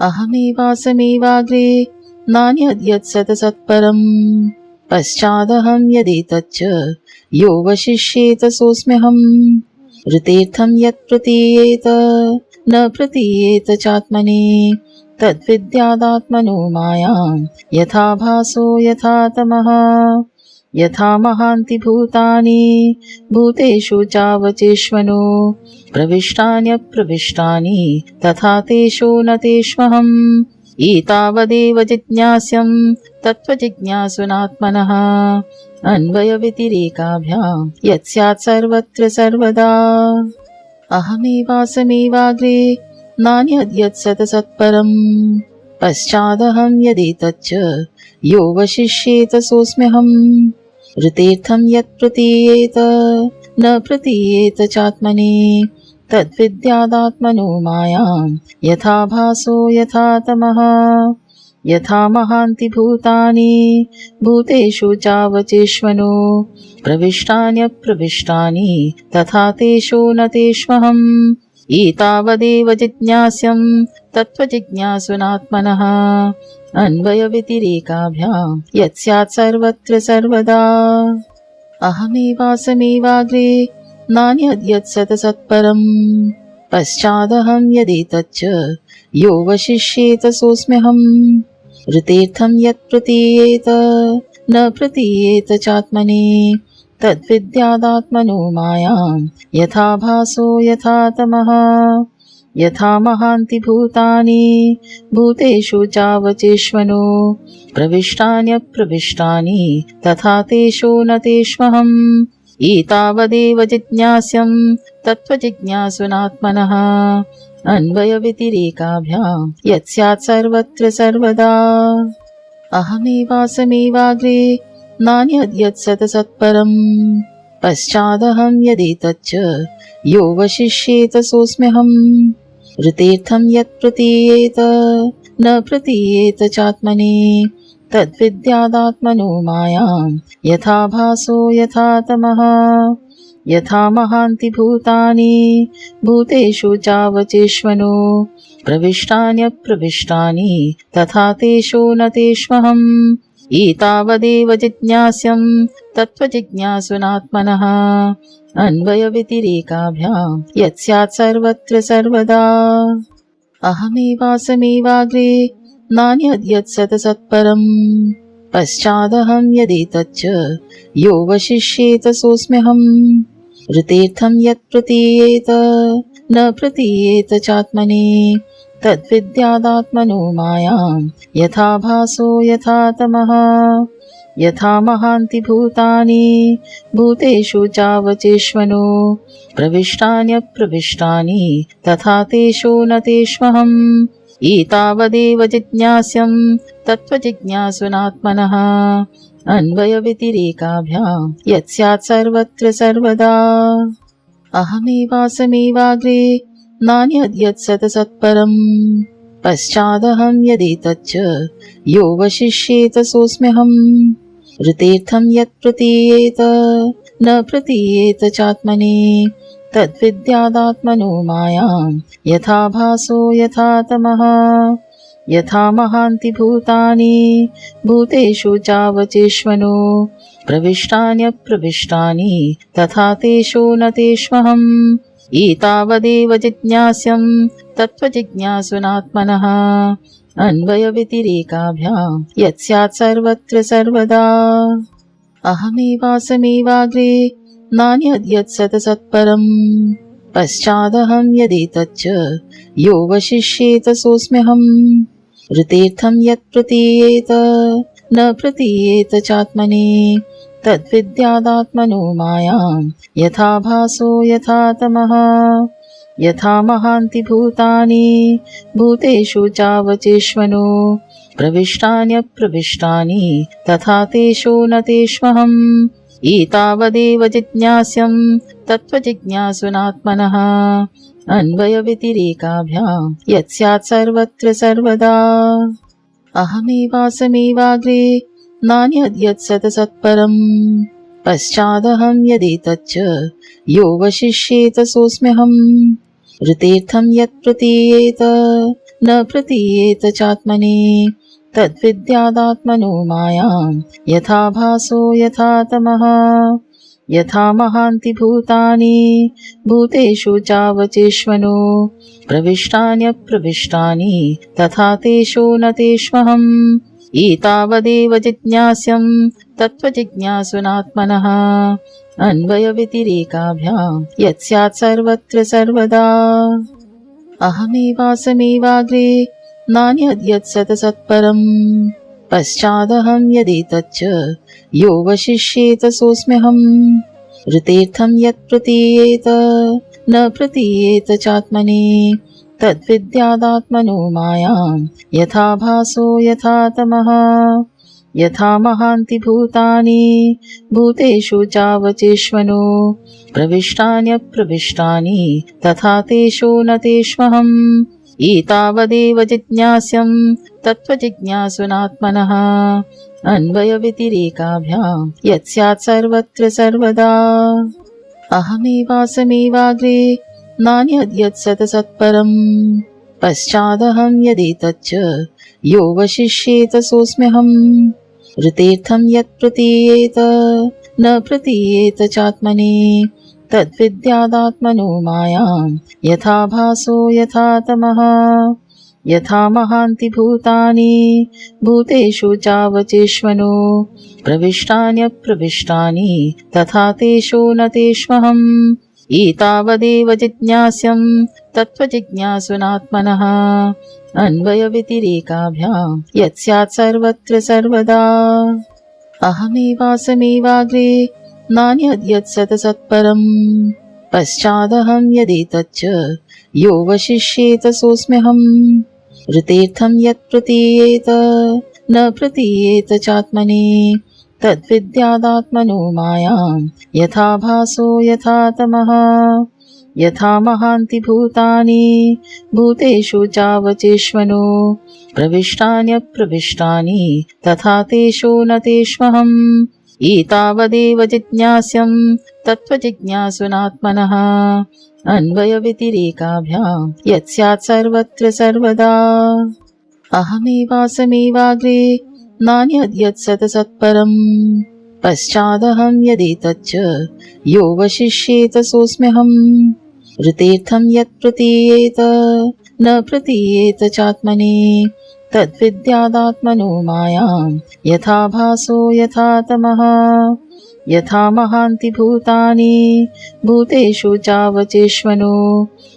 अहमेवासमेवाग्रे नान्यद्यत् सतसत्परम् पश्चादहं यदेतच्च यो वशिष्येत सोऽस्म्यहम् ऋतेर्थं यत् प्रतीयेत न प्रतीयेत चात्मने तद्विद्यादात्मनो मायां यथा भासो यथा तमः यथा महान्ति भूतानि भूतेषु चावचेष्वनो प्रविष्टान्यप्रविष्टानि तथा तेषु न तेष्वहम् एतावदेव जिज्ञास्यं तत्त्वजिज्ञासुनात्मनः अन्वयव्यतिरेकाभ्यां यत् स्यात् सर्वत्र सर्वदा अहमेवासमेवाग्रे नान्यद्यत् सतसत्परम् पश्चादहं यदेतच्च यो वशिष्येत सोऽस्म्यहम् ऋतेर्थं यत् प्रतीयेत न प्रतीयेत चात्मने तद्विद्यादात्मनो मायां यथा भासो यथा तमः यथा महान्ति भूतानि भूतेषु चावचेष्वनो प्रविष्टान्यप्रविष्टानि तथा तेषु न तेष्वहम् एतावदेव जिज्ञास्यं तत्त्वजिज्ञासुनात्मनः अन्वयव्यतिरेकाभ्यां यत् स्यात् सर्वत्र सर्वदा अहमेवासमेवाग्रे नान्यद्यत् सतसत्परम् पश्चादहं यदेतच्च यो वशिष्येत सोऽस्म्यहम् ऋतेर्थं यत् प्रतीयेत न प्रतीयेत चात्मने तद्विद्यादात्मनो मायां यथा भासो यथा तमः यथा महान्ति भूतानि भूतेषु चावचेष्वनो प्रविष्टान्यप्रविष्टानि तथा तेषु न तेष्वहम् एतावदेव जिज्ञास्यं तत्त्वजिज्ञासुनात्मनः अन्वयव्यतिरेकाभ्यां यत् स्यात् सर्वत्र सर्वदा अहमेवासमेवाग्रे नान्यद्यत् सतसत्परम् पश्चादहं यदेतच्च यो वशिष्येत सोऽस्म्यहम् ऋतेर्थं यत् प्रतीयेत न प्रतीयेत चात्मने तद्विद्यादात्मनो मायां यथा भासो यथा तमः यथा महान्ति भूतानि भूतेषु चावचेष्वनो प्रविष्टान्यप्रविष्टानि तथा तेषु न तेष्वहम् एतावदेव जिज्ञास्यं तत्त्वजिज्ञासुनात्मनः अन्वयव्यतिरेकाभ्यां यत् स्यात् सर्वत्र सर्वदा अहमेवासमेवाग्रे नान्यद्यत् सतसत्परम् पश्चादहं यदेतच्च यो वशिष्येत सोऽस्म्यहम् ऋतेर्थं यत् प्रतीयेत न प्रतीयेत चात्मने तद्विद्यादात्मनो मायां यथा भासो यथा तमः यथा महान्ति भूतानि भूतेषु चावचेष्वनो प्रविष्टान्यप्रविष्टानि तथा तेषु न तेष्वहम् एतावदेव जिज्ञास्यं तत्त्वजिज्ञासुनात्मनः अन्वयव्यतिरेकाभ्यां यत् स्यात् सर्वत्र सर्वदा अहमेवासमेवाग्रे नान्यद्यत् सतसत्परम् पश्चादहं यदेतच्च यो वशिष्येत सोऽस्म्यहम् ऋतेर्थं यत् प्रतीयेत न प्रतीयेत चात्मने तद्विद्यादात्मनो मायां यथा भासो यथा तमः यथा महान्ति भूतानि भूतेषु चावचेष्वनो प्रविष्टान्यप्रविष्टानि तथा तेषु न तेष्वहम् एतावदेव जिज्ञास्यं तत्त्वजिज्ञासुनात्मनः अन्वयव्यतिरेकाभ्यां यत् स्यात् सर्वत्र सर्वदा अहमेवासमेवाग्रे नान्यद्यत् सतसत्परम् पश्चादहं यदेतच्च यो वशिष्येत सोऽस्म्यहम् ऋतेर्थं यत् प्रतीयेत न प्रतीयेत चात्मने तद्विद्यादात्मनो मायां यथा भासो यथा तमः यथा महान्ति भूतानि भूतेषु चावचेष्वनो प्रविष्टान्यप्रविष्टानि तथा तेषु न तेष्वहम् एतावदेव जिज्ञास्यं तत्त्वजिज्ञासुनात्मनः अन्वयव्यतिरेकाभ्यां यत् स्यात् सर्वत्र सर्वदा अहमेवासमेवाग्रे नान्यद्यत् सतसत्परम् पश्चादहं यदेतच्च यो वशिष्येत सोऽस्म्यहम् ऋतेर्थं यत् प्रतीयेत न प्रतीयेत चात्मनि तद्विद्यादात्मनो मायां यथा भासो यथा तमः यथा महान्ति भूतानि भूतेषु चावचेष्वनो प्रविष्टान्यप्रविष्टानि तथा तेषु न तेष्वहम् एतावदेव जिज्ञास्यं तत्त्वजिज्ञासुनात्मनः अन्वयव्यतिरेकाभ्यां यत्स्यात् सर्वत्र सर्वदा अहमेवासमेवाग्रे नान्यद्यत् सतसत्परम् पश्चादहं यदेतच्च यो वशिष्येत सोऽस्म्यहम् ऋतेर्थं यत् प्रतीयेत न प्रतीयेत चात्मनि तद्विद्यादात्मनो मायां यथा भासो यथा तमः यथा महान्ति भूतानि भूतेषु चावचेष्वनो प्रविष्टान्यप्रविष्टानि तथा तेषु न तेष्वहम् एतावदेव जिज्ञास्यं तत्त्वजिज्ञासुनात्मनः अन्वयव्यतिरेकाभ्यां यत्स्यात् सर्वत्र सर्वदा अहमेवासमेवाग्रे नान्यद्यत् सतसत्परम् पश्चादहं यदेतच्च यो वशिष्येत सोऽस्म्यहम् ऋतेर्थं यत् प्रतीयेत न प्रतीयेत चात्मनि तद्विद्यादात्मनो मायां यथा भासो यथा तमः यथा महान्ति भूतानि भूतेषु चावचेष्वनो प्रविष्टान्यप्रविष्टानि तथा तेषु न तेष्वहम् एतावदेव जिज्ञास्यं तत्त्वजिज्ञासुनात्मनः अन्वयव्यतिरेकाभ्यां यत्स्यात् सर्वत्र सर्वदा अहमेवासमेवाग्रे नान्यद्यत् सतसत्परम् पश्चादहं यदेतच्च यो वशिष्येत सोऽस्म्यहम् ऋतेर्थं यत् प्रतीयेत न प्रतीयेत चात्मनि तद्विद्यादात्मनो मायां यथा भासो यथा तमः यथा महान्ति भूतानि भूतेषु चावचेष्वनो प्रविष्टान्यप्रविष्टानि तथा तेषु न तेष्वहम् एतावदेव जिज्ञास्यं तत्त्वजिज्ञासुनात्मनः अन्वयव्यतिरेकाभ्यां यत्स्यात् सर्वत्र सर्वदा अहमेवासमेवाग्रे नान्यद्यत् सतसत्परम् पश्चादहं यदेतच्च यो वशिष्येत सोऽस्म्यहम् ऋतेर्थं यत् प्रतीयेत न प्रतीयेत चात्मनि तद्विद्यादात्मनो मायां यथा भासो यथा तमः यथा महान्ति भूतानि भूतेषु चावचेष्वनो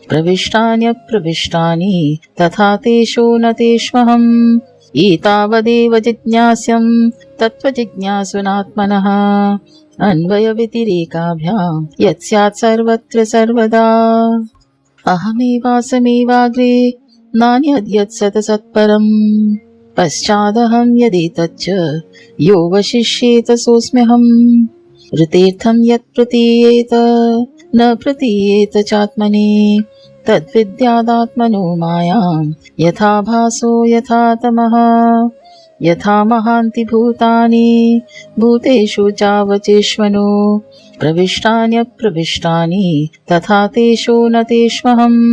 प्रविष्टान्यप्रविष्टानि तथा तेषु न तेष्वहम् एतावदेव जिज्ञास्यं तत्त्वजिज्ञासुनात्मनः अन्वयव्यतिरेकाभ्यां यत्स्यात् सर्वत्र सर्वदा अहमेवासमेवाग्रे नान्यद्यत् सतसत्परम् पश्चादहं यदेतच्च यो वशिष्येत सोऽस्म्यहम् ऋतेर्थं यत् प्रतीयेत न प्रतीयेत चात्मनि तद्विद्यादात्मनो मायां यथा भासो यथा तमः यथा महान्ति भूतानि भूतेषु चावचेष्वनो प्रविष्टान्यप्रविष्टानि तथा तेषु न तेष्वहम्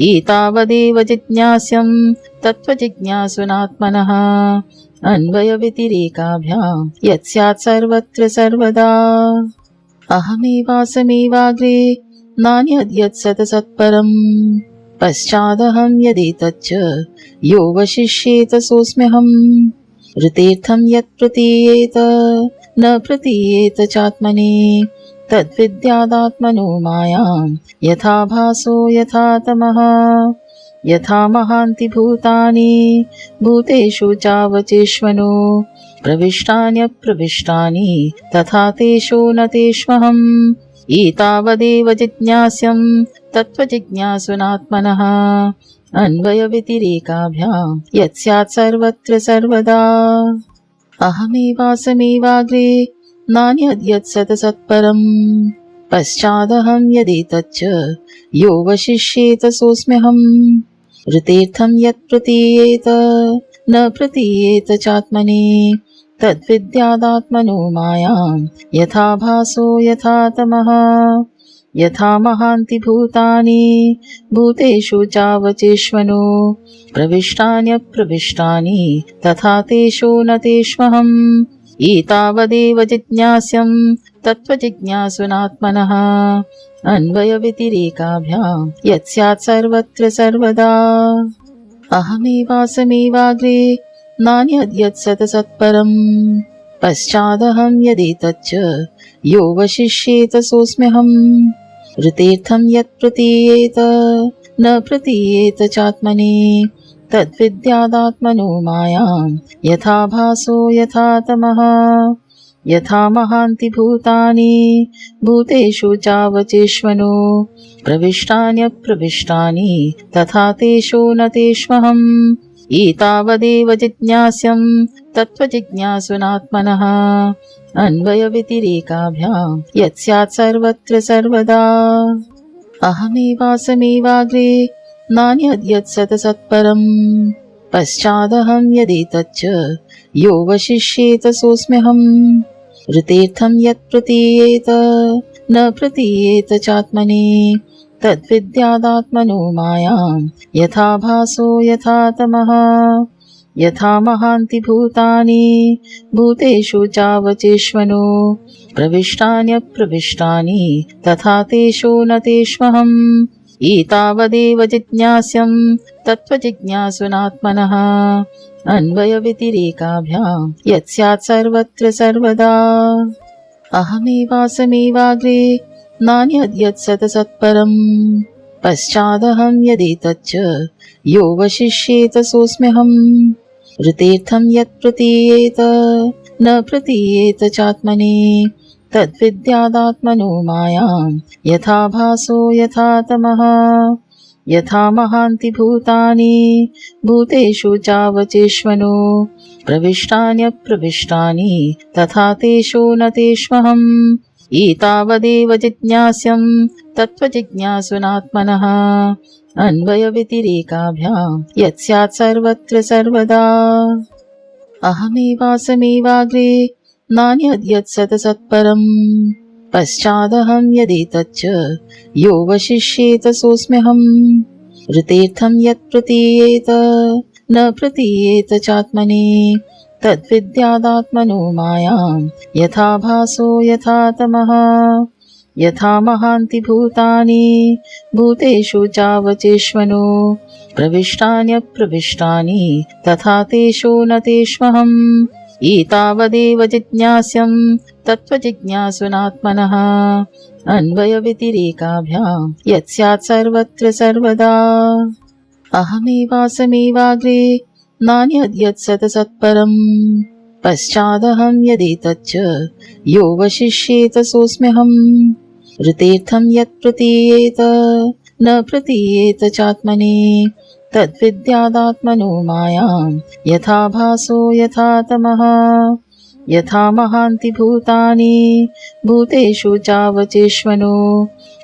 एतावदेव जिज्ञास्यं तत्त्वजिज्ञासुनात्मनः अन्वयव्यतिरेकाभ्यां यत्स्यात् सर्वत्र सर्वदा अहमेवासमेवाग्रे नान्यद्यत् सतसत्परम् पश्चादहं यदेतच्च यो वशिष्येत सोऽस्म्यहम् ऋतेर्थं यत् प्रतीयेत न प्रतीयेत चात्मनि तद्विद्यादात्मनो मायां यथा भासो यथा तमः यथा महान्ति भूतानि भूतेषु चावचेष्वनो प्रविष्टान्यप्रविष्टानि तथा तेषु न तेष्वहम् एतावदेव जिज्ञास्यं तत्त्वजिज्ञासुनात्मनः अन्वयव्यतिरेकाभ्यां यत्स्यात् सर्वत्र सर्वदा अहमेवासमेवाग्रे नान्यद्यत् सतसत्परम् पश्चादहं यदेतच्च यो वशिष्येत सोऽस्म्यहम् ऋतेर्थं यत् प्रतीयेत न प्रतीयेत चात्मनि तद्विद्यादात्मनो मायां यथा भासो यथा तमः यथा महान्ति भूतानि भूतेषु चावचेष्वनो प्रविष्टान्यप्रविष्टानि तथा तेषु न तेष्वहम् एतावदेव जिज्ञास्यं तत्त्वजिज्ञासुनात्मनः अन्वयव्यतिरेकाभ्यां यत्स्यात् सर्वत्र सर्वदा अहमेवासमेवाग्रे नान्यद्यत्सतसत्परम् पश्चादहं यदेतच्च यो वशिष्येत सोऽस्म्यहम् ऋतेर्थं यत् प्रतीयेत न प्रतीयेत चात्मने तद्विद्यादात्मनो मायां यथा भासो यथा तमः यथा महान्ति भूतानि भूतेषु चावचेष्वनो प्रविष्टान्यप्रविष्टानि तथा तेषु न तेष्वहम् एतावदेव जिज्ञास्यं तत्त्वजिज्ञासुनात्मनः अन्वयव्यतिरेकाभ्यां यत्स्यात् सर्वत्र सर्वदा अहमेवासमेवाग्रे नान्यद्यत्सतसत्परम् पश्चादहं यदेतच्च यो वशिष्येत सोऽस्म्यहम् ऋतेर्थं यत् प्रतीयेत न प्रतीयेत चात्मने तद्विद्यादात्मनो मायां यथा भासो यथा तमः यथा महान्ति भूतानि भूतेषु चावचेष्वनो प्रविष्टान्यप्रविष्टानि तथा तेषु न तेष्वहम् एतावदेव जिज्ञास्यं तत्त्वजिज्ञासुनात्मनः अन्वयव्यतिरेकाभ्यां यत्स्यात् सर्वत्र सर्वदा अहमेवासमेवाग्रे नान्यद्यत्सतसत्परम् पश्चादहं यदेतच्च यो वशिष्येत सोऽस्म्यहम् ऋतेर्थं यत् प्रतीयेत न प्रतीयेत चात्मने तद्विद्यादात्मनो मायां यथा भासो यथा तमः यथा महान्ति भूतानि भूतेषु चावचेष्वनो प्रविष्टान्यप्रविष्टानि तथा तेषु न तेष्वहम् एतावदेव जिज्ञास्यं तत्त्वजिज्ञासुनात्मनः अन्वयव्यतिरेकाभ्यां यत्स्यात् सर्वत्र सर्वदा अहमेवासमेवाग्रे नान्यद्यत्सतसत्परम् पश्चादहं यदेतच्च यो वशिष्येत सोऽस्म्यहम् ऋतेर्थं यत् प्रतीयेत न प्रतीयेत चात्मने तद्विद्यादात्मनो मायां यथा भासो यथा तमः यथा महान्ति भूतानि भूतेषु चावचेष्वनो प्रविष्टान्यप्रविष्टानि तथा तेषु न तेष्वहम् एतावदेव जिज्ञास्यं तत्त्वजिज्ञासुनात्मनः अन्वयव्यतिरेकाभ्यां यत्स्यात् सर्वत्र सर्वदा अहमेवासमेवाग्रे नान्यद्यत्सतसत्परम् पश्चादहं यदेतच्च यो वशिष्येत सोऽस्म्यहम् ऋतेर्थं यत् प्रतीयेत न प्रतीयेत चात्मने तद्विद्यादात्मनो मायां यथा भासो यथा तमः यथा महान्ति भूतानि भूतेषु चावचेष्वनो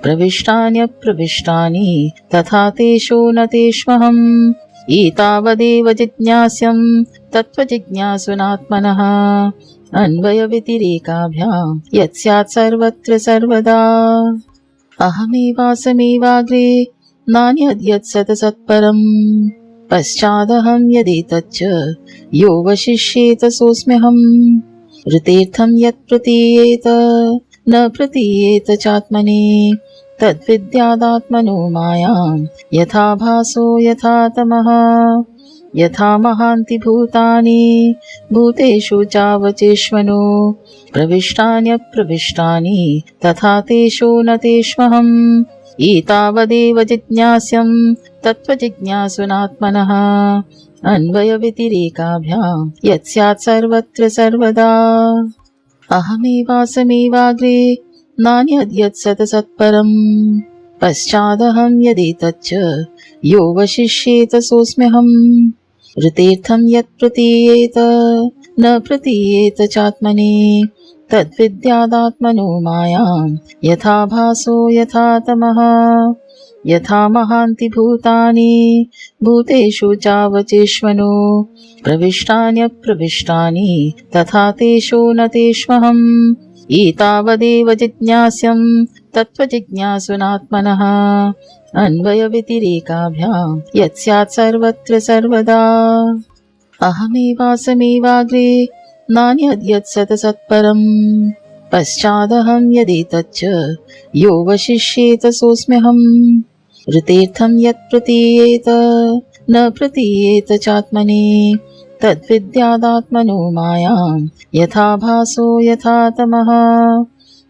प्रविष्टान्यप्रविष्टानि तथा तेषु न तेष्वहम् एतावदेव जिज्ञास्यं तत्त्वजिज्ञासुनात्मनः अन्वयव्यतिरेकाभ्यां यत्स्यात् सर्वत्र सर्वदा अहमेवासमेवाग्रे नान्यद्यत्सतसत्परम् पश्चादहं यदेतच्च यो वशिष्येत सोऽस्म्यहम् ऋतेर्थं यत् प्रतीयेत न प्रतीयेत चात्मने तद्विद्यादात्मनो मायां यथा भासो यथा तमः यथा महान्ति भूतानि भूतेषु चावचेष्वनो प्रविष्टान्यप्रविष्टानि तथा तेषु न तेष्वहम् एतावदेव जिज्ञास्यं तत्त्वजिज्ञासुनात्मनः अन्वयव्यतिरेकाभ्यां यत्स्यात् सर्वत्र सर्वदा अहमेवासमेवाग्रे नान्यद्यत्सतसत्परम् पश्चादहं यदेतच्च यो वशिष्येत सोऽस्म्यहम् ऋतेर्थं यत् प्रतीयेत न प्रतीयेत चात्मने तद्विद्यादात्मनो मायां यथा भासो यथा तमः यथा महान्ति भूतानि भूतेषु चावचेष्वनो प्रविष्टान्यप्रविष्टानि तथा तेषु न तेष्वहम् एतावदेव जिज्ञास्यं तत्त्वजिज्ञासुनात्मनः अन्वयव्यतिरेकाभ्यां यत् स्यात् सर्वत्र सर्वदा। अहमेवासमेवाग्रे नान्यद्यत् सतसत्परम् पश्चादहं यदेतच्च यो वशिष्येत सोऽस्म्यहम्। ऋतेर्थं यत् प्रतीयेत न प्रतीयेत चात्मने तद्विद्यादात्मनो मायां यथा भासो यथा तमः।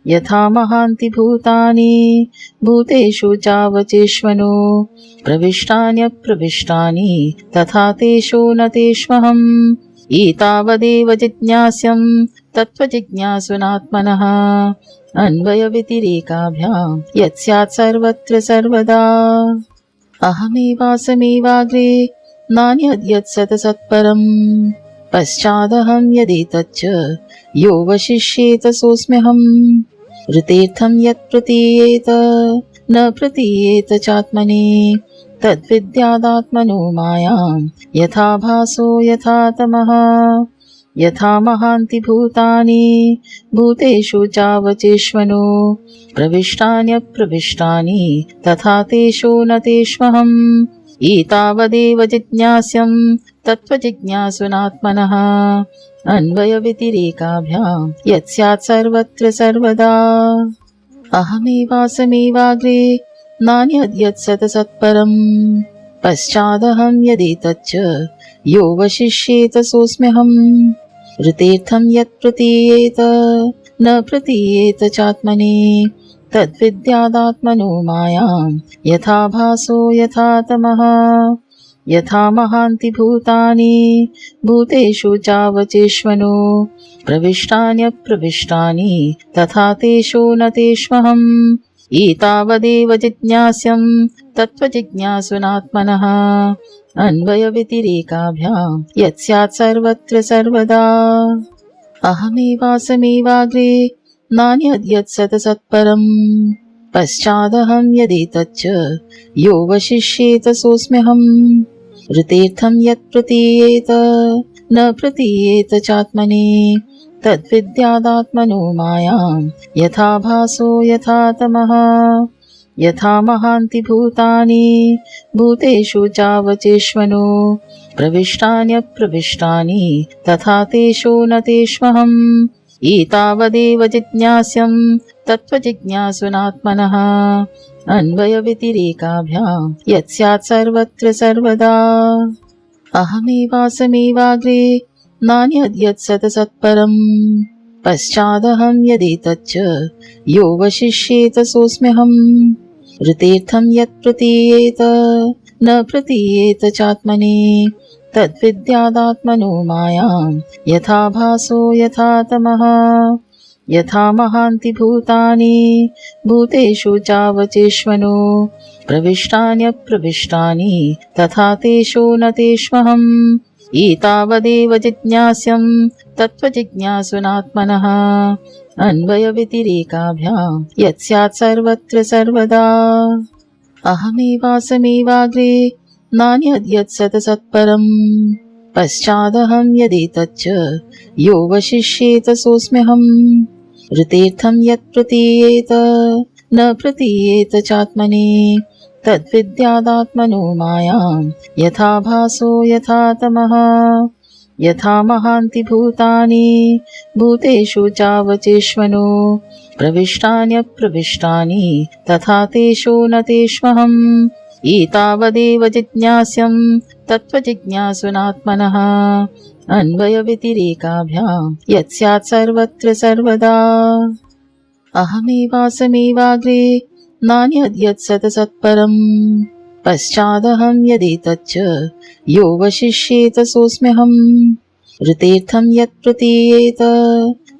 यथा महान्ति भूतानि भूतेषु चावचेष्वनो प्रविष्टान्यप्रविष्टानि तथा तेषु न तेष्वहम्। एतावदेव जिज्ञास्यं तत्त्वजिज्ञासुनात्मनः अन्वयव्यतिरेकाभ्यां यत् स्यात् सर्वत्र सर्वदा। अहमेवासमेवाग्रे नान्यद्यत् सतसत्परम् पश्चादहं यदेतच्च यो वशिष्येत सोऽस्म्यहम्। ऋतेर्थं यत् प्रतीयेत न प्रतीयेत चात्मने तद्विद्यादात्मनो मायां यथा भासो यथा तमः। यथा महान्ति भूतानि भूतेषु चावचेष्वनो प्रविष्टान्यप्रविष्टानि तथा तेषु न तेष्वहम्। एतावदेव जिज्ञास्यं तत्त्वजिज्ञासुनात्मनः अन्वयव्यतिरेकाभ्यां यत् स्यात् सर्वत्र सर्वदा। अहमेवासमेवाग्रे नान्यद्यत् सतसत्परम् पश्चादहं यदेतच्च यो वशिष्येत सोऽस्म्यहम्। ऋतेर्थं यत् प्रतीयेत न प्रतीयेत चात्मने तद्विद्यादात्मनो मायां यथा भासो यथा तमः। यथा महान्ति भूतानि भूतेषु चावचेष्वनो प्रविष्टान्यप्रविष्टानि तथा तेषु न तेष्वहम्। एतावदेव जिज्ञास्यं तत्त्वजिज्ञासुनात्मनः अन्वयव्यतिरेकाभ्यां यत् स्यात् सर्वत्र सर्वदा। अहमेवासमेवाग्रे नान्यद्यत् सतसत्परम् पश्चादहं यदेतच्च यो वशिष्येत सोऽस्म्यहम्। ऋतेर्थं यत् प्रतीयेत न प्रतीयेत चात्मने तद्विद्यादात्मनो मायां यथा भासो यथा तमः। यथा महान्ति भूतानि भूतेषु चावचेष्वनो प्रविष्टान्यप्रविष्टानि तथा तेषु न तेष्वहम्। एतावदेव जिज्ञास्यं तत्त्वजिज्ञासुनात्मनः अन्वयव्यतिरेकाभ्यां यत् स्यात् सर्वत्र सर्वदा। अहमेवासमेवाग्रे नान्यद्यत् सतसत्परम् पश्चादहं यदेतच्च यो वशिष्येत सोऽस्म्यहम्। ऋतेर्थं यत् प्रतीयेत न प्रतीयेत चात्मने तद्विद्यादात्मनो मायां यथा भासो यथा तमः। यथा महान्ति भूतानि भूतेषु चावचेष्वनो प्रविष्टान्यप्रविष्टानि तथा तेषु न तेष्वहम्। एतावदेव जिज्ञास्यं तत्त्वजिज्ञासुनात्मनः अन्वयव्यतिरेकाभ्यां यत् स्यात् सर्वत्र सर्वदा। अहमेवासमेवाग्रे नान्यद्यत् सतसत्परम् पश्चादहं यदेतच्च यो वशिष्येत सोऽस्म्यहम्। ऋतेर्थं यत् प्रतीयेत न प्रतीयेत चात्मने तद्विद्यादात्मनो मायां यथा भासो यथा तमः। यथा महान्ति भूतानि भूतेषु चावचेष्वनो प्रविष्टान्यप्रविष्टानि तथा तेषु न तेष्वहम्। एतावदेव जिज्ञास्यं तत्त्वजिज्ञासुनात्मनः अन्वयव्यतिरेकाभ्यां यत् स्यात् सर्वत्र सर्वदा। अहमेवासमेवाग्रे नान्यद्यत् सतसत्परम् पश्चादहं यदेतच्च यो वशिष्येत सोऽस्म्यहम्। ऋतेर्थं यत् प्रतीयेत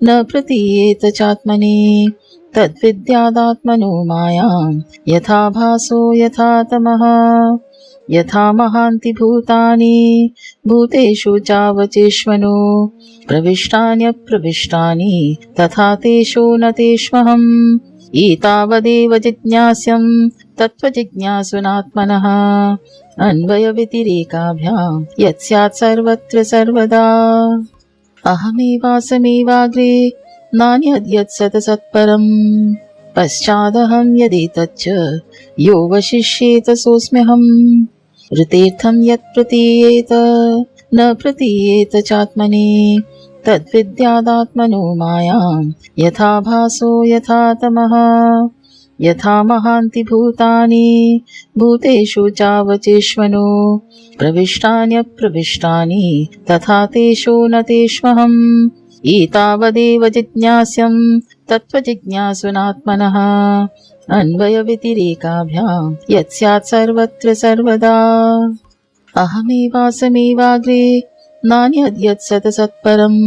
न प्रतीयेत चात्मने तद्विद्यादात्मनो मायां यथा भासो यथा तमः। यथा महान्ति भूतानि भूतेषु चावचेष्वनो प्रविष्टान्यप्रविष्टानि तथा तेषु न तेष्वहम्। एतावदेव जिज्ञास्यं तत्त्वजिज्ञासुनात्मनः अन्वयव्यतिरेकाभ्यां यत् स्यात् सर्वत्र सर्वदा। अहमेवासमेवाग्रे नान्यद्यत् सत्परम् पश्चादहं यदेतच्च यो वशिष्येत सोऽस्म्यहम् ऋतेर्थं यत् प्रतीयेत न प्रतीयेत चात्मने तद्विद्यादात्मनो मायां यथा भासो यथा तमः यथा महान्ति भूतानि भूतेषु चावचेष्वनो प्रविष्टान्यप्रविष्टानि तथा तेषु न तेष्वहम् एतावदेव जिज्ञास्यं तत्त्वजिज्ञासुनात्मनः अन्वयव्यतिरेकाभ्यां यत् स्यात् सर्वत्र सर्वदा अहमेवासमेवाग्रे नान्यद्यत् सत्परम्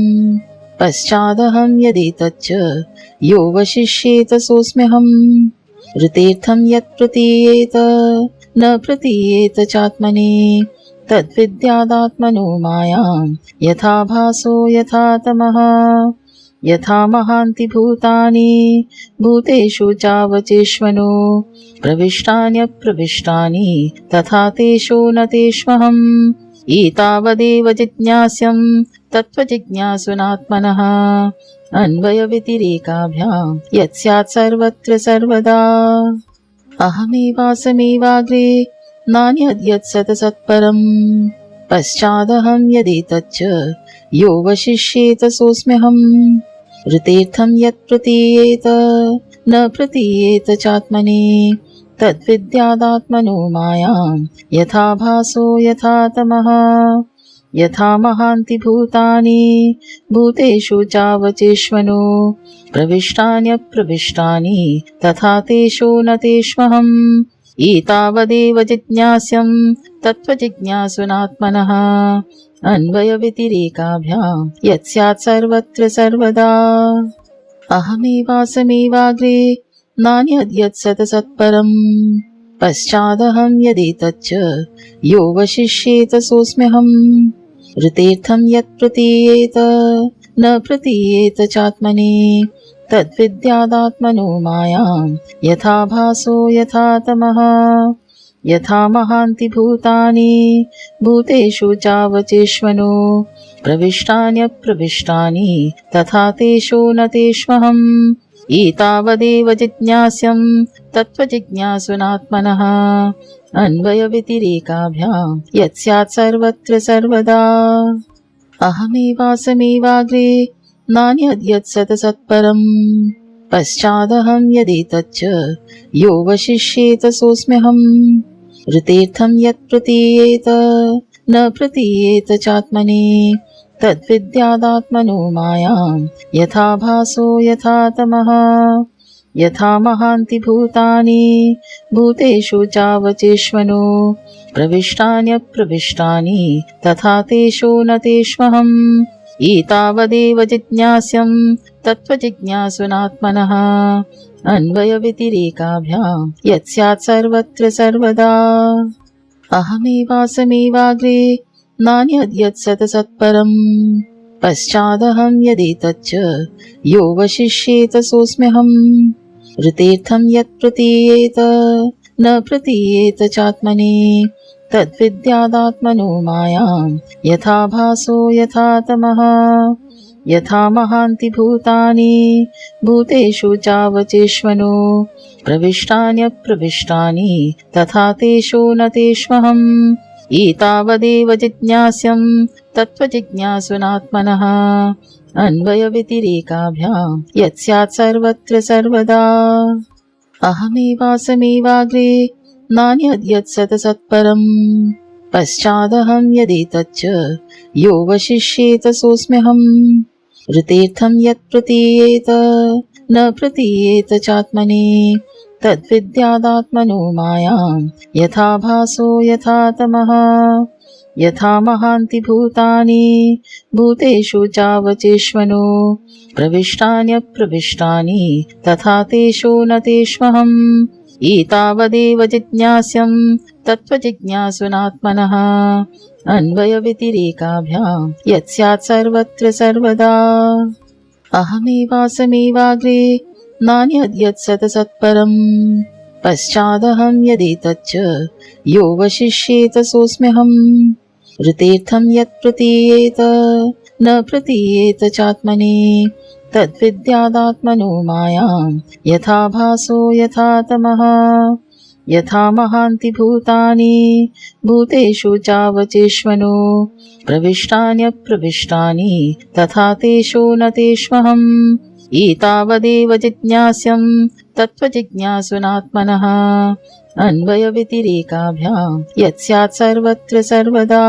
पश्चादहं यदेतच्च यो वशिष्येत सोऽस्म्यहम् ऋतेर्थं यत् प्रतीयेत न प्रतीयेत चात्मने तद्विद्यादात्मनो मायां यथा भासो यथा तमः यथा महान्ति भूतानि भूतेषु चावचेष्वनो प्रविष्टान्यप्रविष्टानि तथा तेषु न तेष्वहम् एतावदेव जिज्ञास्यं तत्त्वजिज्ञासुनात्मनः अन्वयव्यतिरेकाभ्यां यत् स्यात् सर्वत्र सर्वदा अहमेवासमेवाग्रे नान्यद्यत् सत्परम् पश्चादहं यदेतच्च यो वशिष्येत सोऽस्म्यहम् ऋतेर्थं यत् प्रतीयेत न प्रतीयेत चात्मने तद्विद्यादात्मनो मायां यथा भासो यथा तमः यथा महान्ति भूतानि भूतेषु चावचेष्वनो प्रविष्टान्यप्रविष्टानि तथा तेषु न तेष्वहम् एतावदेव जिज्ञास्यं तत्त्वजिज्ञासुनात्मनः अन्वयव्यतिरेकाभ्यां यत् स्यात् सर्वत्र सर्वदा अहमेवासमेवाग्रे नान्यद्यत् सत्परम् पश्चादहं यदेतच्च यो वशिष्येत सोऽस्म्यहम् ऋतेर्थं यत् प्रतीयेत न प्रतीयेत चात्मने तद्विद्यादात्मनो मायां यथा भासो यथा तमः यथा महान्ति भूतानि भूतेषु चावचेष्वनो प्रविष्टान्यप्रविष्टानि तथा तेषु न तेष्वहम् एतावदेव जिज्ञास्यं तत्त्वजिज्ञासुनात्मनः अन्वयव्यतिरेकाभ्यां यत् स्यात् सर्वत्र सर्वदा अहमेवासमेवाग्रे नान्यद्यत् सत्परम् पश्चादहं यदेतच्च यो वशिष्येत सोऽस्म्यहम् ऋतेर्थं यत् प्रतीयेत न प्रतीयेत चात्मने तद्विद्यादात्मनो मायां यथा भासो यथा तमः यथा महान्ति भूतानि भूतेषु चावचेष्वनो प्रविष्टान्यप्रविष्टानि तथा तेषु न तेष्वहम् एतावदेव जिज्ञास्यं तत्त्वजिज्ञासुनात्मनः अन्वयव्यतिरेकाभ्यां यत् स्यात् सर्वत्र सर्वदा अहमेवासमेवाग्रे नान्यद्यत् सत्परम् पश्चादहं यदेतच्च यो वशिष्येत सोऽस्म्यहम् ऋतेर्थं यत् प्रतीयेत न प्रतीयेत चात्मने तद्विद्यादात्मनो मायां यथा भासो यथा तमः यथा महान्ति भूतानि भूतेषु चावचेष्वनो प्रविष्टान्यप्रविष्टानि तथा तेषु न तेष्वहम् एतावदेव जिज्ञास्यं तत्त्वजिज्ञासुनात्मनः अन्वयव्यतिरेकाभ्यां यत् स्यात् सर्वत्र सर्वदा अहमेवासमेवाग्रे नान्यद्यत् सत्परम् पश्चादहं यदेतच्च यो वशिष्येत सोऽस्म्यहम् ऋतेर्थं यत् प्रतीयेत न प्रतीयेत चात्मने तद्विद्यादात्मनो मायां यथा भासो यथा तमः यथा महान्ति भूतानि भूतेषु चावचेष्वनो प्रविष्टान्यप्रविष्टानि तथा तेषु न तेष्वहम् एतावदेव जिज्ञास्यं तत्त्वजिज्ञासुनात्मनः अन्वयव्यतिरेकाभ्यां यत् स्यात् सर्वत्र सर्वदा अहमेवासमेवाग्रे नान्यद्यत् सत्परम् पश्चादहं यदेतच्च यो वशिष्येत सोऽस्म्यहम् ऋतेर्थं यत् प्रतीयेत न प्रतीयेत चात्मने तद्विद्यादात्मनो मायां यथा भासो यथा तमः यथा महान्ति भूतानि भूतेषु चावचेष्वनो प्रविष्टान्यप्रविष्टानि तथा तेषु न तेष्वहम् एतावदेव जिज्ञास्यं तत्त्वजिज्ञासुनात्मनः अन्वयव्यतिरेकाभ्यां यत्स्यात् सर्वत्र सर्वदा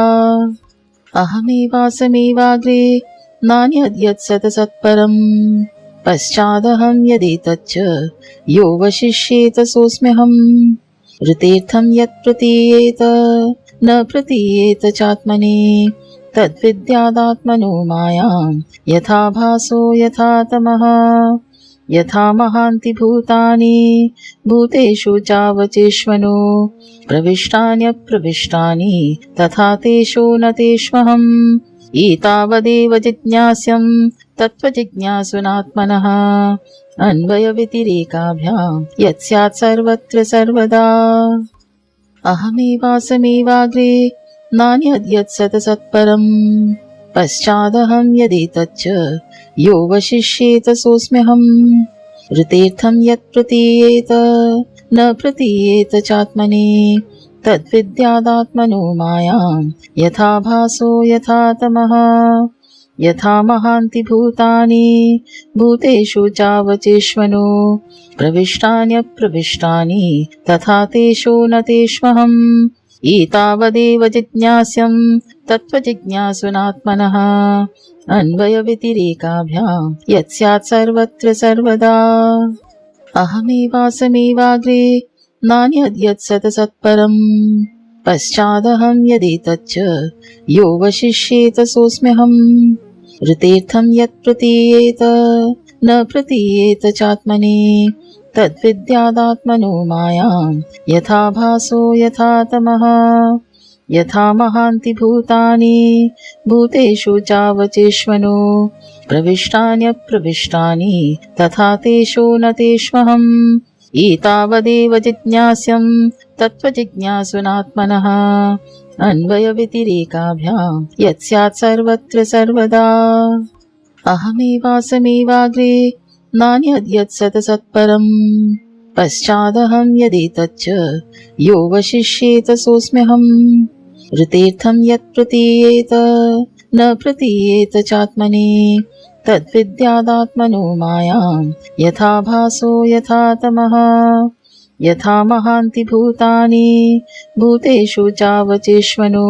अहमेवासमेवाग्रे नान्यद्यत्सतसत्परम् पश्चादहं यदेतच्च यो वशिष्येत सोऽस्म्यहम् ऋतेर्थं यत् प्रतीयेत न प्रतीयेत चात्मने तद्विद्यादात्मनो मायां यथा भासो यथा तमः यथा महान्ति भूतानि भूतेषु चावचेष्वनो प्रविष्टान्यप्रविष्टानि तथा तेषु न तेष्वहम् एतावदेव जिज्ञास्यं तत्त्वजिज्ञासुनात्मनः अन्वयव्यतिरेकाभ्यां यत्स्यात् सर्वत्र सर्वदा अहमेवासमेवाग्रे नान्यद्यत्सतसत्परम् पश्चादहं यदेतच्च यो वशिष्येत सोऽस्म्यहम् ऋतेर्थं यत् प्रतीयेत न प्रतीयेत चात्मने तद्विद्यादात्मनो मायां यथा भासो यथा तमः यथा महान्ति भूतानि भूतेषु चावचेष्वनो प्रविष्टान्यप्रविष्टानि तथा तेषु न तेष्वहम् एतावदेव जिज्ञास्यं तत्त्वजिज्ञासुनात्मनः अन्वयव्यतिरेकाभ्यां यत्स्यात् सर्वत्र सर्वदा अहमेवासमेवाग्रे नान्यद्यत्सतसत्परम् पश्चादहं यदेतच्च यो वशिष्येत सोऽस्म्यहम् ऋतेर्थं यत् प्रतीयेत न प्रतीयेत चात्मने तद्विद्यादात्मनो मायां यथा भासो यथा तमः यथा महान्ति भूतानि भूतेषु चावचेष्वनो प्रविष्टान्यप्रविष्टानि तथा तेषु न तेष्वहम् एतावदेव जिज्ञास्यं तत्त्वजिज्ञासुनात्मनः अन्वयव्यतिरेकाभ्यां यत्स्यात् सर्वत्र सर्वदा अहमेवासमेवाग्रे नान्यद्यत्सतसत्परम् पश्चादहं यदेतच्च यो वशिष्येत सोऽस्म्यहम् ऋतेर्थं यत् प्रतीयेत न प्रतीयेत चात्मने तद्विद्यादात्मनो मायां यथा भासो यथा तमः यथा महान्ति भूतानि भूतेषु चावचेष्वनो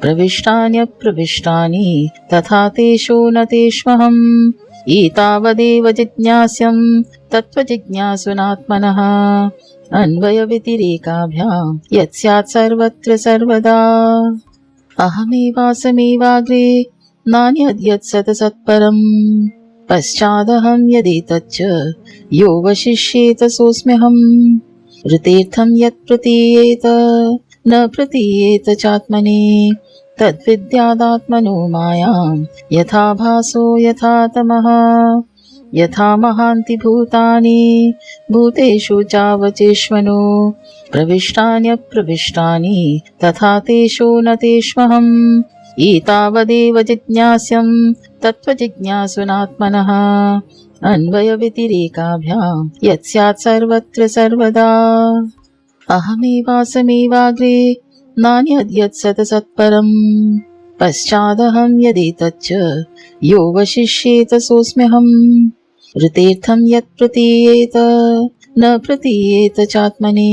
प्रविष्टान्यप्रविष्टानि तथा तेषु न तेष्वहम् एतावदेव जिज्ञास्यं तत्त्वजिज्ञासुनात्मनः अन्वयव्यतिरेकाभ्यां यत्स्यात् सर्वत्र सर्वदा अहमेवासमेवाग्रे नान्यद्यत्सतसत्परम् पश्चादहं यदेतच्च यो वशिष्येत सोऽस्म्यहम् ऋतेर्थं यत् प्रतीयेत न प्रतीयेत चात्मने तद्विद्यादात्मनो मायां यथा भासो यथा तमः यथा महान्ति भूतानि भूतेषु चावचेष्वनो प्रविष्टान्यप्रविष्टानि तथा तेषु न तेष्वहम् एतावदेव जिज्ञास्यं तत्त्वजिज्ञासुनात्मनः अन्वयव्यतिरेकाभ्यां यत्स्यात् सर्वत्र सर्वदा अहमेवासमेवाग्रे नान्यद्यत्सतसत्परम् पश्चादहं यदेतच्च यो वशिष्येत सोऽस्म्यहम् ऋतेर्थं यत् प्रतीयेत न प्रतीयेत चात्मने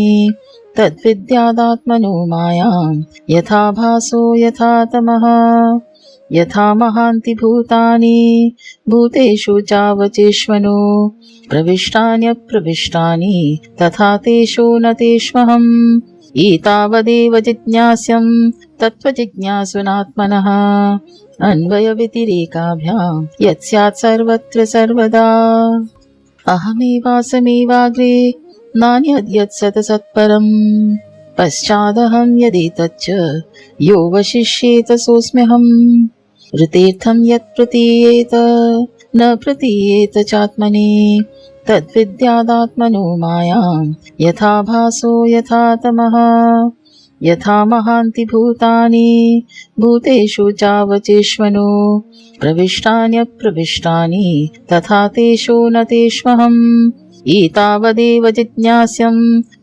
तद्विद्यादात्मनो मायां यथा भासो यथा तमः यथा महान्ति भूतानि भूतेषु चावचेष्वनो प्रविष्टान्यप्रविष्टानि तथा तेषु न तेष्वहम् एतावदेव जिज्ञास्यं तत्त्वजिज्ञासुनात्मनः अन्वयव्यतिरेकाभ्यां यत्स्यात् सर्वत्र सर्वदा अहमेवासमेवाग्रे नान्यद्यत्सतसत्परम् पश्चादहं यदेतच्च यो वशिष्येत सोऽस्म्यहम् ऋतेर्थं यत् प्रतीयेत न प्रतीयेत चात्मने तद्विद्यादात्मनो मायां यथा भासो यथा तमः यथा महान्ति भूतानि भूतेषु चावचेष्वनो प्रविष्टान्यप्रविष्टानि तथा तेषु न तेष्वहम् एतावदेव जिज्ञास्यं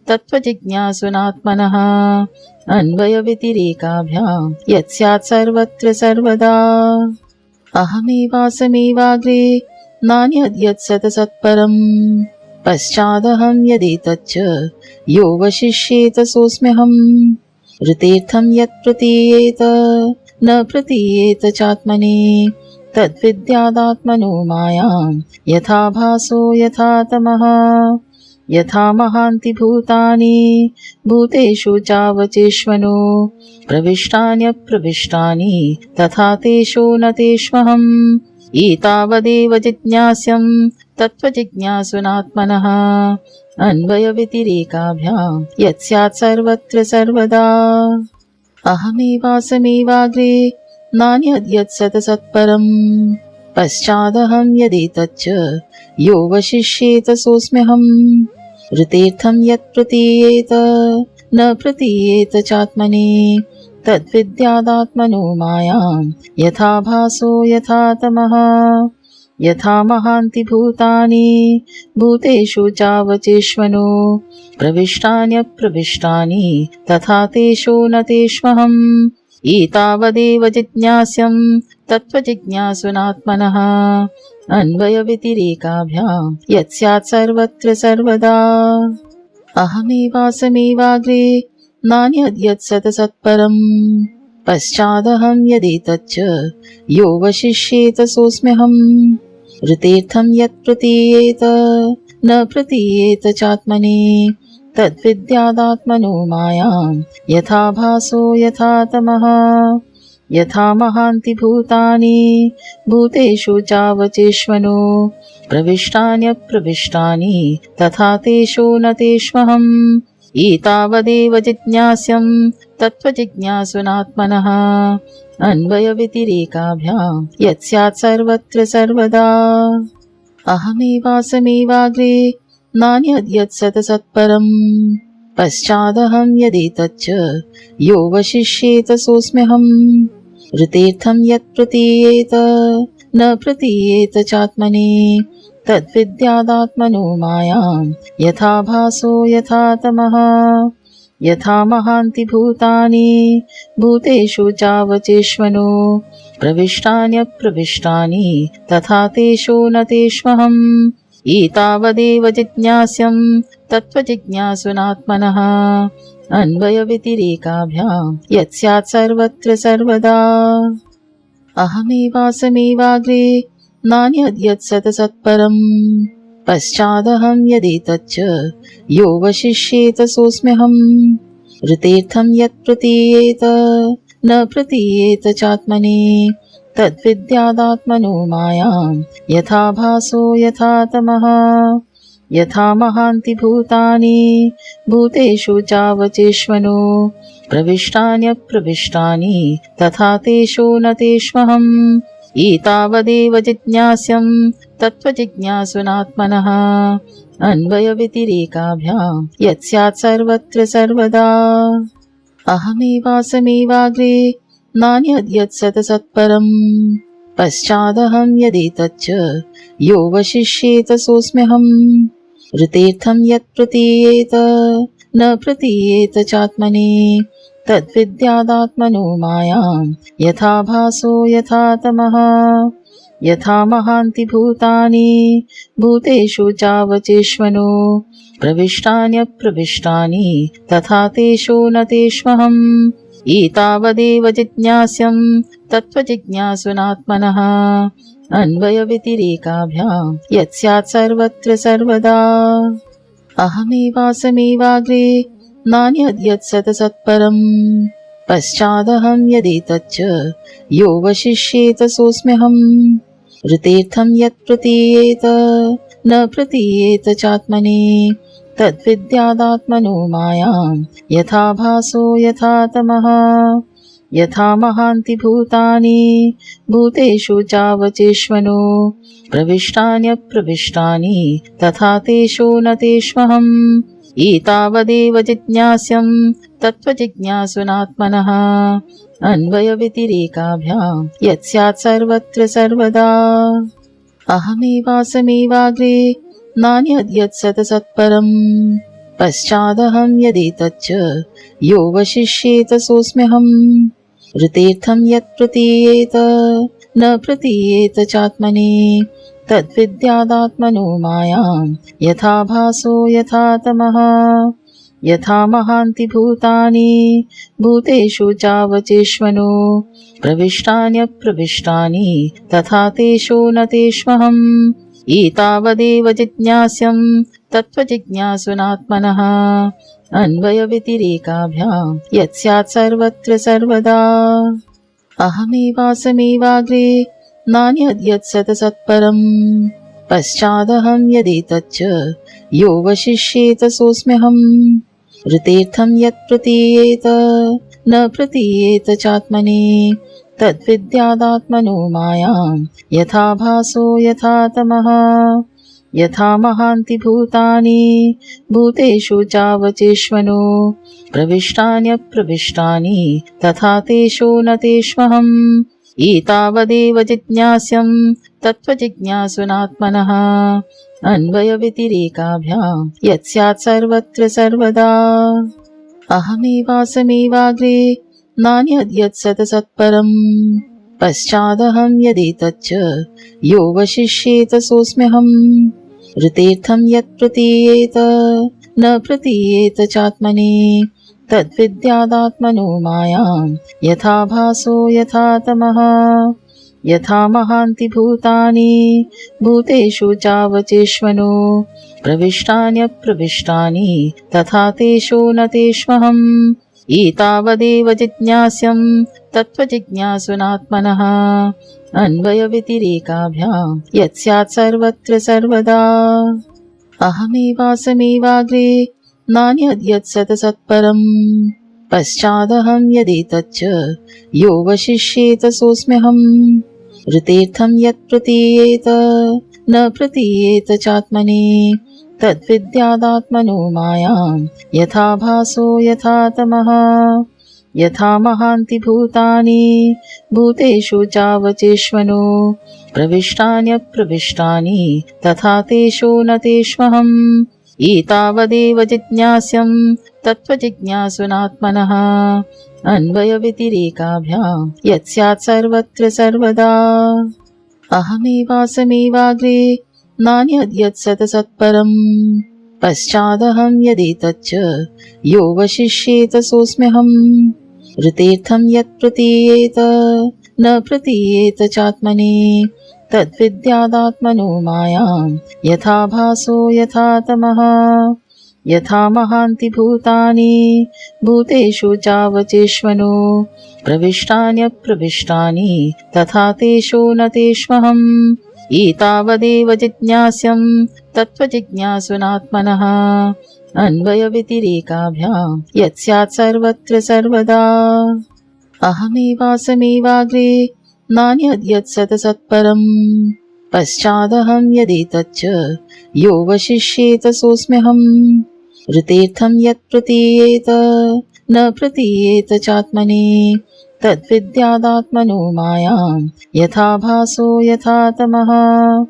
तत्त्वजिज्ञासुनात्मनः अन्वयव्यतिरेकाभ्यां यत्स्यात् सर्वत्र सर्वदा अहमेवासमेवाग्रे नान्यद्यत्सतसत्परम् पश्चादहं यदेतच्च यो वशिष्येत सोऽस्म्यहम् ऋतेर्थं यत् प्रतीयेत न प्रतीयेत चात्मने तद्विद्यादात्मनो मायां यथा भासो यथा तमः यथा महान्ति भूतानि भूतेषु चावचेष्वनो प्रविष्टान्यप्रविष्टानि तथा तेषु न तेष्वहम् एतावदेव जिज्ञास्यं तत्त्वजिज्ञासुनात्मनः अन्वयव्यतिरेकाभ्यां यत्स्यात् सर्वत्र सर्वदा अहमेवासमेवाग्रे नान्यद्यत्सतसत्परम् पश्चादहं यदेतच्च यो वशिष्येत सोऽस्म्यहम् ऋतेर्थं यत् प्रतीयेत न प्रतीयेत चात्मने तद्विद्यादात्मनो मायां यथा भासो यथा तमः यथा महान्ति भूतानि भूतेषु चावचेष्वनो प्रविष्टान्यप्रविष्टानि तथा तेषु न तेष्वहम् एतावदेव जिज्ञास्यं तत्त्वजिज्ञासुनात्मनः अन्वयव्यतिरेकाभ्यां यत्स्यात् सर्वत्र सर्वदा अहमेवासमेवाग्रे नान्यद्यत्सतसत्परम् पश्चादहं यदेतच्च यो वशिष्येत सोऽस्म्यहम् ऋतेर्थं यत् प्रतीयेत न प्रतीयेत चात्मने तद्विद्यादात्मनो मायां यथा भासो यथा तमः यथा महान्ति भूतानि भूतेषु चावचेष्वनो प्रविष्टान्यप्रविष्टानि तथा तेषु न तेष्वहम् एतावदेव जिज्ञास्यं तत्त्वजिज्ञासुनात्मनः अन्वयव्यतिरेकाभ्यां यत्स्यात् सर्वत्र सर्वदा अहमेवासमेवाग्रे नान्यद्यत्सतसत्परम् पश्चादहं यदेतच्च यो वशिष्येत सोऽस्म्यहम् ऋतेर्थं यत् प्रतीयेत न प्रतीयेत चात्मने तद्विद्यादात्मनो मायां यथा भासो यथा तमः यथा महान्ति भूतानि भूतेषु चावचेष्वनो प्रविष्टान्यप्रविष्टानि तथा तेषु न तेष्वहम् एतावदेव जिज्ञास्यं तत्त्वजिज्ञासुनात्मनः अन्वयव्यतिरेकाभ्यां यत्स्यात् सर्वत्र सर्वदा अहमेवासमेवाग्रे नान्यद्यत्सतसत्परम् पश्चादहं यदेतच्च यो वशिष्येत सोऽस्म्यहम् ऋतेर्थं यत् प्रतीयेत न प्रतीयेत चात्मने तद्विद्यादात्मनो मायां यथा भासो यथा तमः यथा महान्ति भूतानि भूतेषु चावचेष्वनो प्रविष्टान्यप्रविष्टानि तथा तेषु न तेष्वहम् एतावदेव जिज्ञास्यं तत्त्वजिज्ञासुनात्मनः अन्वयव्यतिरेकाभ्यां यत्स्यात् सर्वत्र सर्वदा अहमेवासमेवाग्रे नान्यद्यत्सतसत्परम् पश्चादहं यदेतच्च यो वशिष्येत सोऽस्म्यहम् ऋतेर्थं यत् प्रतीयेत न प्रतीयेत चात्मने तद्विद्यादात्मनो मायां यथा भासो यथा तमः यथा महान्ति भूतानि भूतेषु चावचेष्वनो प्रविष्टान्यप्रविष्टानि तथा तेषु न तेष्वहम् एतावदेव जिज्ञास्यं तत्त्वजिज्ञासुनात्मनः अन्वयव्यतिरेकाभ्यां यत्स्यात् सर्वत्र सर्वदा अहमेवासमेवाग्रे नान्यद्यत्सतसत्परम् पश्चादहं यदेतच्च यो वशिष्येत सोऽस्म्यहम् ऋतेर्थं यत् प्रतीयेत न प्रतीयेत चात्मने तद्विद्यादात्मनो मायां यथा भासो यथा तमः यथा महान्ति भूतानि भूतेषु चावचेष्वनो प्रविष्टान्यप्रविष्टानि तथा तेषु न तेष्वहम् एतावदेव जिज्ञास्यं तत्त्वजिज्ञासुनात्मनः अन्वयव्यतिरेकाभ्यां यत्स्यात् सर्वत्र सर्वदा। अहमेवासमेवाग्रे नान्यद्यत् सतसत्परम् पश्चादहं यदेतच्च यो वशिष्येत सोऽस्म्यहम्। ऋतेर्थं यत् प्रतीयेत न प्रतीयेत चात्मने तद्विद्यादात्मनो मायां यथा भासो यथा तमः। यथा महान्ति भूतानि भूतेषु चावचेष्वनो प्रविष्टान्यप्रविष्टानि तथा तेषु न तेष्वहम्। एतावदेव जिज्ञास्यं तत्त्वजिज्ञासुनात्मनः अन्वयव्यतिरेकाभ्यां यत्स्यात् सर्वत्र सर्वदा। अहमेवासमेवाग्रे नान्यद्यत् सतसत्परम् पश्चादहं यदेतच्च यो वशिष्येत सोऽस्म्यहम्। ऋतेर्थं यत् प्रतीयेत न प्रतीयेत चात्मने तद्विद्यादात्मनो मायां यथा भासो यथा तमः। यथा महान्ति भूतानि भूतेषु चावचेष्वनो प्रविष्टान्यप्रविष्टानि तथा तेषु न तेष्वहम्। एतावदेव जिज्ञास्यं तत्त्वजिज्ञासुनात्मनः अन्वयव्यतिरेकाभ्यां यत्स्यात् सर्वत्र सर्वदा। अहमेवासमेवाग्रे नान्यद्यत् सतसत्परम् पश्चादहं यदेतच्च यो वशिष्येत सोऽस्म्यहम्। ऋतेर्थं यत् प्रतीयेत न प्रतीयेत चात्मने तद्विद्यादात्मनो मायां यथा भासो यथा तमः। यथा महान्ति भूतानि भूतेषु चावचेष्वनो प्रविष्टान्यप्रविष्टानि तथा तेषु न तेष्वहम्। एतावदेव जिज्ञास्यं तत्त्वजिज्ञासुनात्मनः अन्वयव्यतिरेकाभ्यां यत्स्यात् सर्वत्र सर्वदा। अहमेवासमेवाग्रे नान्यद्यत् सतसत्परम् पश्चादहं यदेतच्च यो वशिष्येत सोऽस्म्यहम्। ऋतेर्थं यत् प्रतीयेत न प्रतीयेत चात्मने तद्विद्यादात्मनो मायां यथा भासो यथा तमः। यथा महान्ति भूतानि भूतेषु चावचेष्वनो प्रविष्टान्यप्रविष्टानि तथा तेषु न तेष्वहम्। एतावदेव जिज्ञास्यं तत्त्वजिज्ञासुनात्मनः अन्वयव्यतिरेकाभ्यां यत्स्यात् सर्वत्र सर्वदा। अहमेवासमेवाग्रे नान्यद्यत् सतसत्परम् पश्चादहं यदेतच्च यो वशिष्येत सोऽस्म्यहम्। ऋतेर्थं यत् प्रतीयेत न प्रतीयेत चात्मने तद्विद्यादात्मनो मायां यथा भासो यथा तमः। यथा महान्ति भूतानि भूतेषु चावचेष्वनो प्रविष्टान्यप्रविष्टानि तथा तेषु न तेष्वहम्। एतावदेव जिज्ञास्यं तत्त्वजिज्ञासुनात्मनः अन्वयव्यतिरेकाभ्यां यत्स्यात् सर्वत्र सर्वदा। अहमेवासमेवाग्रे नान्यद्यत् सतसत्परम् पश्चादहं यदेतच्च यो वशिष्येत सोऽस्म्यहम्। ऋतेर्थं यत् प्रतीयेत न प्रतीयेत चात्मने तद्विद्यादात्मनो मायां यथा भासो यथा तमः।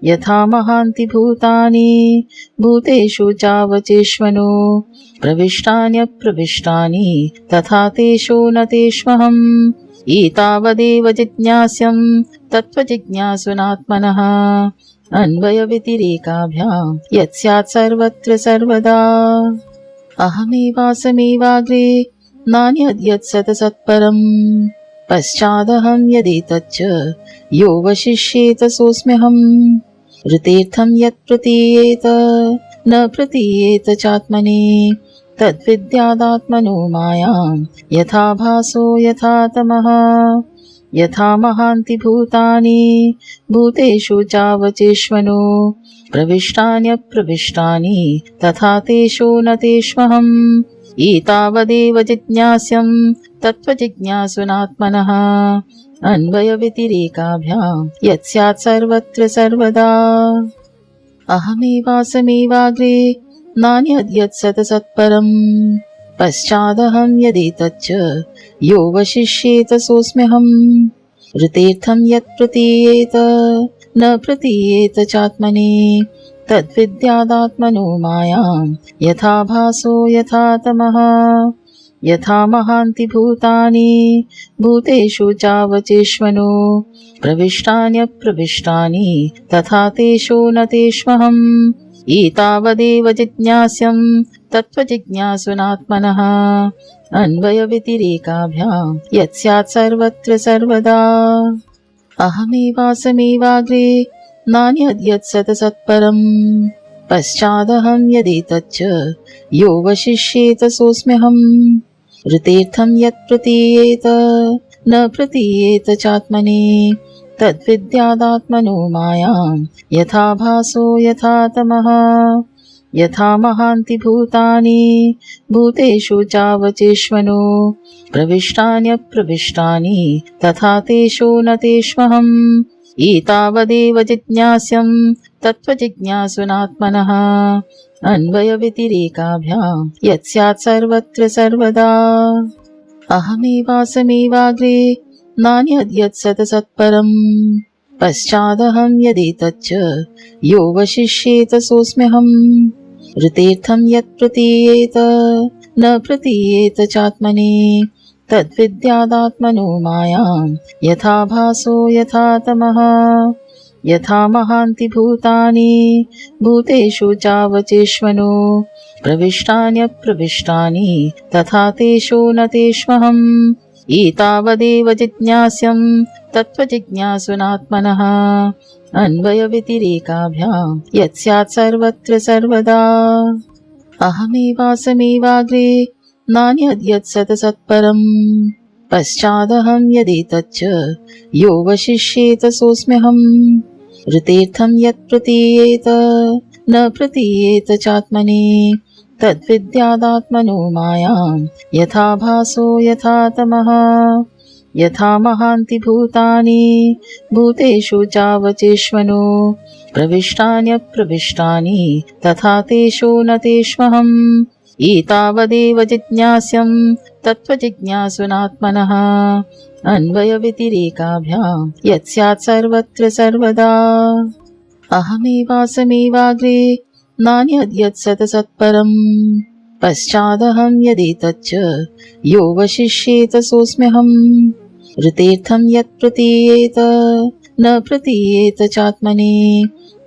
यथा महान्ति भूतानि भूतेषु चावचेष्वनो प्रविष्टान्यप्रविष्टानि तथा तेषु न तेष्वहम्। एतावदेव जिज्ञास्यं तत्त्वजिज्ञासुनात्मनः अन्वयव्यतिरेकाभ्यां यत्स्यात् सर्वत्र सर्वदा। अहमेवासमेवाग्रे नान्यद्यत् सतसत्परम् पश्चादहं यदेतच्च यो वशिष्येत सोऽस्म्यहम्। ऋतेर्थं यत् प्रतीयेत न प्रतीयेत चात्मने तद्विद्यादात्मनो मायां यथा भासो यथा तमः। यथा महान्ति भूतानि भूतेषु चावचेष्वनो प्रविष्टान्यप्रविष्टानि तथा तेषु न तेष्वहम्। एतावदेव जिज्ञास्यं तत्त्वजिज्ञासुनात्मनः अन्वयव्यतिरेकाभ्यां यत्स्यात् सर्वत्र सर्वदा। अहमेवासमेवाग्रे नान्यद्यत् सतसत्परम् पश्चादहं यदेतच्च यो वशिष्येत सोऽस्म्यहम् ऋतेर्थं यत् प्रतीयेत न प्रतीयेत चात्मने तद्विद्यादात्मनो मायां यथा भासो यथा तमः यथा महान्ति भूतानि भूतेषु चावचेष्वनो प्रविष्टान्यप्रविष्टानि तथा तेषु न तेष्वहम् एतावदेव जिज्ञास्यं तत्त्वजिज्ञासुनात्मनः अन्वयव्यतिरेकाभ्यां यत् स्यात् सर्वत्र सर्वदा अहमेवासमेवाग्रे नान्यद्यत् सतसत्परम् पश्चादहं यदेतच्च यो वशिष्येत सोऽस्म्यहम् ऋतेर्थं यत् प्रतीयेत न प्रतीयेत चात्मने तद्विद्यादात्मनो मायां यथा भासो यथा तमः यथा महान्ति भूतानि भूतेषु चावचेष्वनो प्रविष्टान्यप्रविष्टानि तथा तेषु न तेष्वहम् एतावदेव जिज्ञास्यं तत्त्वजिज्ञासुनात्मनः अन्वयव्यतिरेकाभ्यां यत् स्यात् सर्वत्र सर्वदा अहमेवासमेवाग्रे नान्यद्यत् सतसत्परम् पश्चादहं यदेतच्च यो वशिष्येत सोऽस्म्यहम् ऋतेर्थं यत् प्रतीयेत न प्रतीयेत चात्मने तद्विद्यादात्मनो मायां यथा भासो यथा तमः यथा महान्ति भूतानि भूतेषु चावचेष्वनो प्रविष्टान्यप्रविष्टानि तथा तेषु न तेष्वहम् एतावदेव जिज्ञास्यं तत्त्वजिज्ञासुनात्मनः अन्वयव्यतिरेकाभ्यां यत् स्यात् सर्वत्र सर्वदा अहमेवासमेवाग्रे नान्यद्यत् सतसत्परम् पश्चादहं यदेतच्च यो वशिष्येत सोऽस्म्यहम् ऋतेर्थं यत् प्रतीयेत न प्रतीयेत चात्मने तद्विद्यादात्मनो मायां यथा भासो यथा तमः यथा महान्ति भूतानि भूतेषु चावचेष्वनो प्रविष्टान्यप्रविष्टानि तथा तेषु न तेष्वहम् एतावदेव जिज्ञास्यं तत्त्वजिज्ञासुनात्मनः अन्वयव्यतिरेकाभ्यां यत् स्यात् सर्वत्र सर्वदा अहमेवासमेवाग्रे नान्यद्यत् सतसत्परम् पश्चादहं यदेतच्च यो वशिष्येत सोऽस्म्यहम् ऋतेर्थं यत् प्रतीयेत न प्रतीयेत चात्मने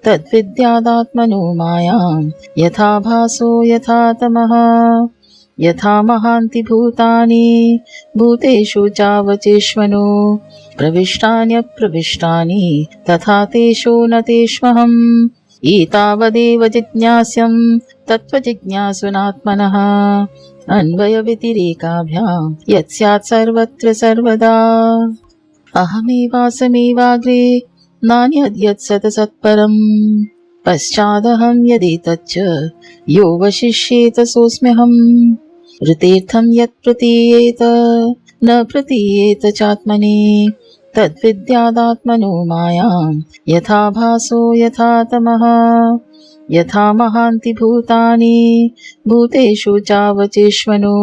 तद्विद्यादात्मनो मायां यथा भासो यथा तमः यथा महान्ति भूतानि भूतेषु चावचेष्वनो प्रविष्टान्यप्रविष्टानि तथा तेषु न तेष्वहम् एतावदेव जिज्ञास्यं तत्त्वजिज्ञासुनात्मनः अन्वयव्यतिरेकाभ्यां यत् स्यात् सर्वत्र सर्वदा अहमेवासमेवाग्रे नान्यद्यत् सतसत्परम् पश्चादहं यदेतच्च यो वशिष्येत सोऽस्म्यहम् ऋतेर्थं यत् प्रतीयेत न प्रतीयेत चात्मने तद्विद्यादात्मनो मायां यथा भासो यथा तमः यथा महान्ति भूतानि भूतेषु चावचेष्वनो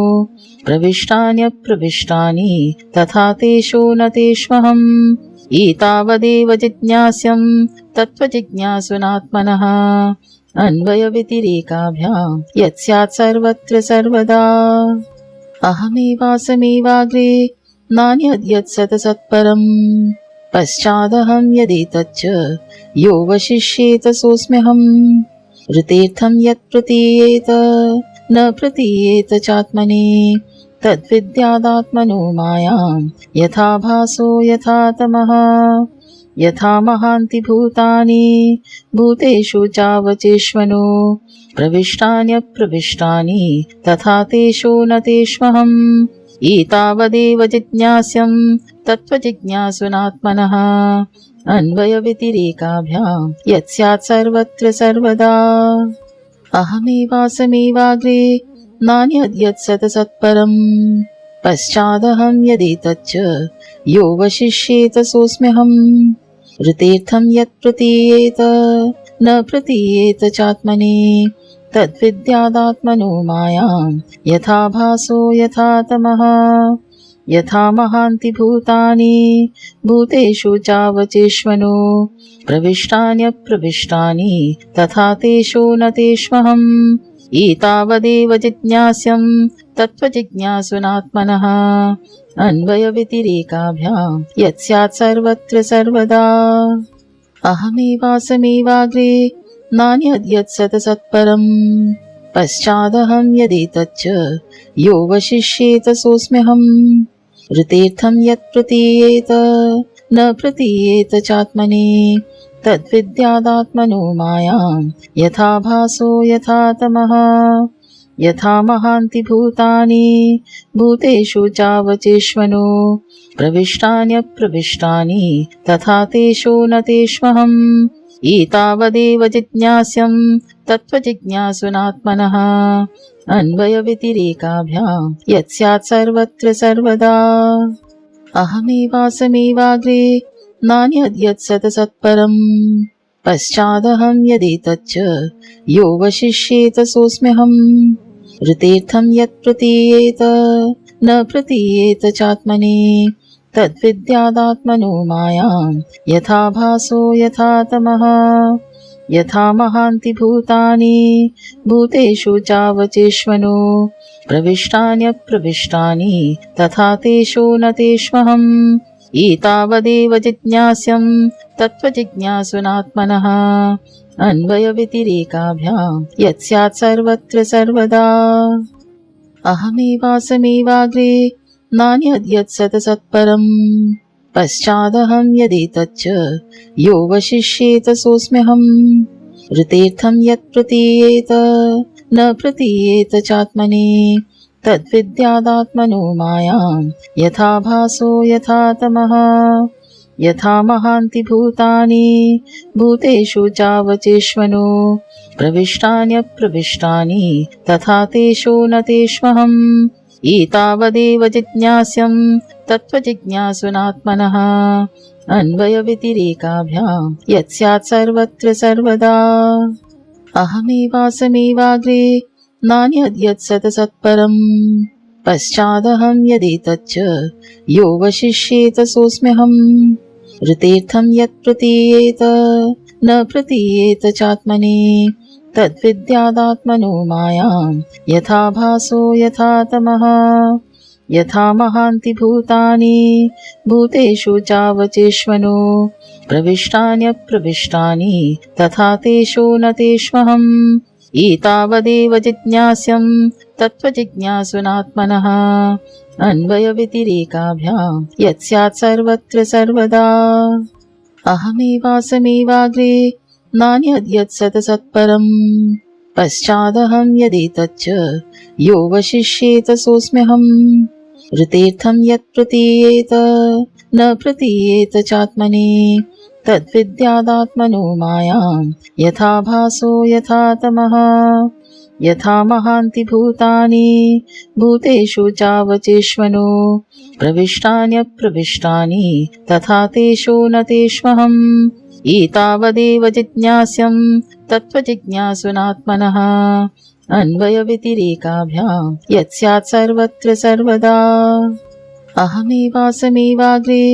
प्रविष्टान्यप्रविष्टानि तथा तेषु न तेष्वहम् एतावदेव जिज्ञास्यं तत्त्वजिज्ञासुनात्मनः अन्वयव्यतिरेकाभ्यां यत् स्यात् सर्वत्र सर्वदा अहमेवासमेवाग्रे नान्यद्यत् सतसत्परम् पश्चादहं यदेतच्च यो वशिष्येत सोऽस्म्यहम् ऋतेर्थं यत् प्रतीयेत न प्रतीयेत चात्मने तद्विद्यादात्मनो मायां यथा भासो यथा तमः यथा महान्ति भूतानि भूतेषु चावचेष्वनो प्रविष्टान्यप्रविष्टानि तथा तेषु न तेष्वहम् एतावदेव जिज्ञास्यं तत्त्वजिज्ञासुनात्मनः अन्वयव्यतिरेकाभ्यां यत् स्यात् सर्वत्र सर्वदा अहमेवासमेवाग्रे नान्यद्यत् सतसत्परम् पश्चादहं यदेतच्च यो वशिष्येत सोऽस्म्यहम् ऋतेर्थं यत् प्रतीयेत न प्रतीयेत चात्मने तद्विद्यादात्मनो मायां यथा भासो यथा तमः यथा महान्ति भूतानि भूतेषु चावचेष्वनो प्रविष्टान्यप्रविष्टानि तथा तेषु न तेष्वहम् एतावदेव जिज्ञास्यं तत्त्वजिज्ञासुनात्मनः अन्वयव्यतिरेकाभ्यां यत्स्यात् सर्वत्र सर्वदा अहमेवासमेवाग्रे नान्यद्यत्सतसत्परम् पश्चादहं यदेतच्च यो वशिष्येत सोऽस्म्यहम् ऋतेर्थं यत् प्रतीयेत न प्रतीयेत चात्मने तद्विद्यादात्मनो मायां यथा भासो यथा तमः यथा महान्ति भूतानि भूतेषु चावचेष्वनो प्रविष्टान्यप्रविष्टानि तथा तेषु न तेष्वहम् एतावदेव जिज्ञास्यं तत्त्वजिज्ञासुनात्मनः अन्वयव्यतिरेकाभ्यां यत्स्यात् सर्वत्र सर्वदा अहमेवासमेवाग्रे नान्यद्यत्सतसत्परम् पश्चादहं यदेतच्च यो वशिष्येत सोऽस्म्यहम् ऋतेर्थं यत् प्रतीयेत न प्रतीयेत चात्मने तद्विद्यादात्मनो मायां यथा भासो यथा तमः यथा महान्ति भूतानि भूतेषु चावचेष्वनो प्रविष्टान्यप्रविष्टानि तथा तेषु न तेष्वहम् एतावदेव जिज्ञास्यं तत्त्वजिज्ञासुनात्मनः अन्वयव्यतिरेकाभ्यां यत्स्यात् सर्वत्र सर्वदा अहमेवासमेवाग्रे नान्यद्यत्सतसत्परम् पश्चादहं यदेतच्च यो वशिष्येत सोऽस्म्यहम् ऋतेर्थं यत् प्रतीयेत न प्रतीयेत चात्मने तद्विद्यादात्मनो मायां यथा भासो यथा तमः यथा महान्ति भूतानि भूतेषु चावचेष्वनो प्रविष्टान्यप्रविष्टानि तथा तेषु न तेष्वहम् एतावदेव जिज्ञास्यं तत्त्वजिज्ञासुनात्मनः अन्वयव्यतिरेकाभ्यां यत्स्यात् सर्वत्र सर्वदा अहमेवासमेवाग्रे नान्यद्यत्सतसत्परम् पश्चादहं यदेतच्च यो वशिष्येत सोऽस्म्यहम् ऋतेर्थं यत् प्रतीयेत न प्रतीयेत चात्मने तद्विद्यादात्मनो मायां यथा भासो यथा तमः यथा महान्ति भूतानि भूतेषु चावचेष्वनो प्रविष्टान्यप्रविष्टानि तथा तेषु न तेष्वहम् एतावदेव जिज्ञास्यं तत्त्वजिज्ञासुनात्मनः अन्वयव्यतिरेकाभ्यां यत्स्यात् सर्वत्र सर्वदा अहमेवासमेवाग्रे नान्यद्यत्सतसत्परम् पश्चादहं यदेतच्च यो वशिष्येत सोऽस्म्यहम् ऋतेर्थं यत् प्रतीयेत न प्रतीयेत चात्मने तद्विद्यादात्मनो मायां यथा भासो यथा तमः यथा महान्ति भूतानि भूतेषु चावचेष्वनो प्रविष्टान्यप्रविष्टानि तथा तेषु न तेष्वहम् एतावदेव जिज्ञास्यं तत्त्वजिज्ञासुनात्मनः अन्वयव्यतिरेकाभ्यां यत्स्यात् सर्वत्र सर्वदा अहमेवासमेवाग्रे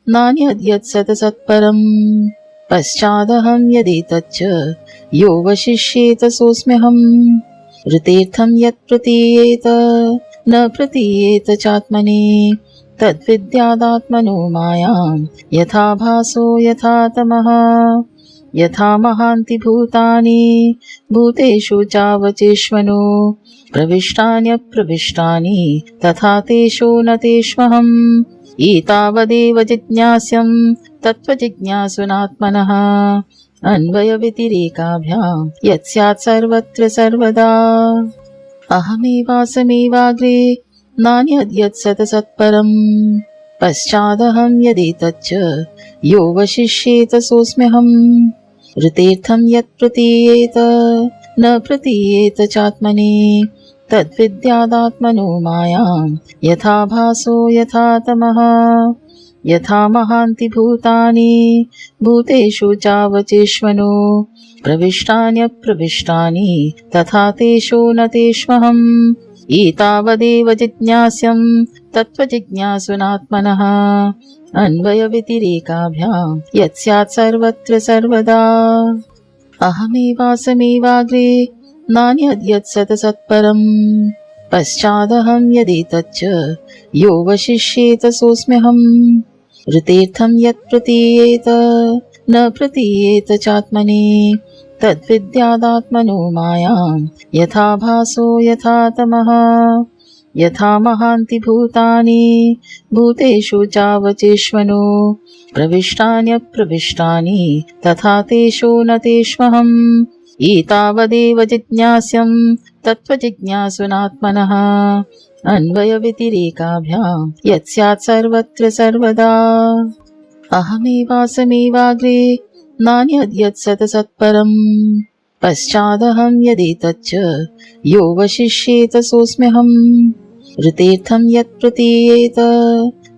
नान्यद्यत्सतसत्परम् पश्चादहं यदेतच्च यो वशिष्येत सोऽस्म्यहम् ऋतेर्थं यत् प्रतीयेत न प्रतीयेत चात्मने तद्विद्यादात्मनो मायां यथा भासो यथा तमः यथा महान्ति भूतानि भूतेषु चावचेष्वनो प्रविष्टान्यप्रविष्टानि तथा तेषु न तेष्वहम् एतावदेव जिज्ञास्यं तत्त्वजिज्ञासुनात्मनः अन्वयव्यतिरेकाभ्यां यत्स्यात् सर्वत्र सर्वदा अहमेवासमेवाग्रे नान्यद्यत्सतसत्परम् पश्चादहं यदेतच्च यो वशिष्येत सोऽस्म्यहम् ऋतेर्थं यत् प्रतीयेत न प्रतीयेत चात्मने तद्विद्यादात्मनो मायां यथा भासो यथा तमः यथा महान्ति भूतानि भूतेषु चावचेष्वनो प्रविष्टान्यप्रविष्टानि तथा तेषु न तेष्वहम् एतावदेव जिज्ञास्यं तत्त्वजिज्ञासुनात्मनः अन्वयव्यतिरेकाभ्यां यत्स्यात् सर्वत्र सर्वदा अहमेवासमेवाग्रे नान्यद्यत्सतसत्परम् पश्चादहं यदेतच्च यो वशिष्येत सोऽस्म्यहम् ऋतेर्थं यत् प्रतीयेत न प्रतीयेत चात्मने तद्विद्यादात्मनो मायां यथा भासो यथा तमः यथा महान्ति भूतानि भूतेषु चावचेष्वनो प्रविष्टान्यप्रविष्टानि तथा तेषु न तेष्वहम् एतावदेव जिज्ञास्यं तत्त्वजिज्ञासुनात्मनः अन्वयव्यतिरेकाभ्यां यत्स्यात् सर्वत्र सर्वदा अहमेवासमेवाग्रे नान्यद्यत्सतसत्परम् पश्चादहं यदेतच्च यो वशिष्येत सोऽस्म्यहम् ऋतेर्थं यत् प्रतीयेत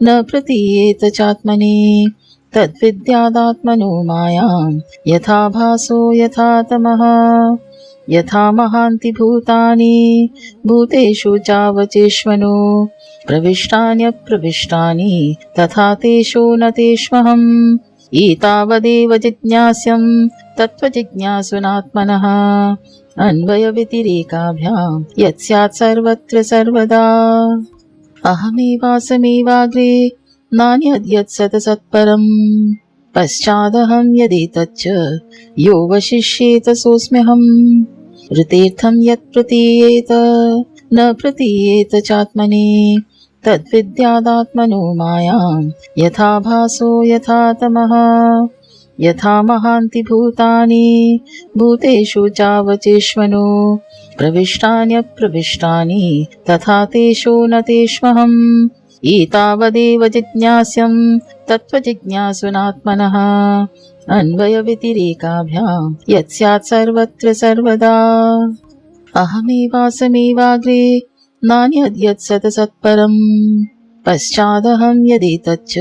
न प्रतीयेत चात्मने तद्विद्यादात्मनो मायां यथा भासो यथा तमः यथा महान्ति भूतानि भूतेषु चावचेष्वनो प्रविष्टान्यप्रविष्टानि तथा तेषु न तेष्वहम् एतावदेव जिज्ञास्यं तत्त्वजिज्ञासुनात्मनः अन्वयव्यतिरेकाभ्यां यत्स्यात् सर्वत्र सर्वदा अहमेवासमेवाग्रे नान्यद्यत्सतसत्परम् पश्चादहं यदेतच्च यो वशिष्येत सोऽस्म्यहम् ऋतेर्थं यत् प्रतीयेत न प्रतीयेत चात्मने तद्विद्यादात्मनो मायां यथा भासो यथा तमः यथा महान्ति भूतानि भूतेषु चावचेष्वनो प्रविष्टान्यप्रविष्टानि तथा तेषु न तेष्वहम् एतावदेव जिज्ञास्यं तत्त्वजिज्ञासुनात्मनः अन्वयव्यतिरेकाभ्यां यत्स्यात् सर्वत्र सर्वदा अहमेवासमेवाग्रे नान्यद्यत्सतसत्परम् पश्चादहं यदेतच्च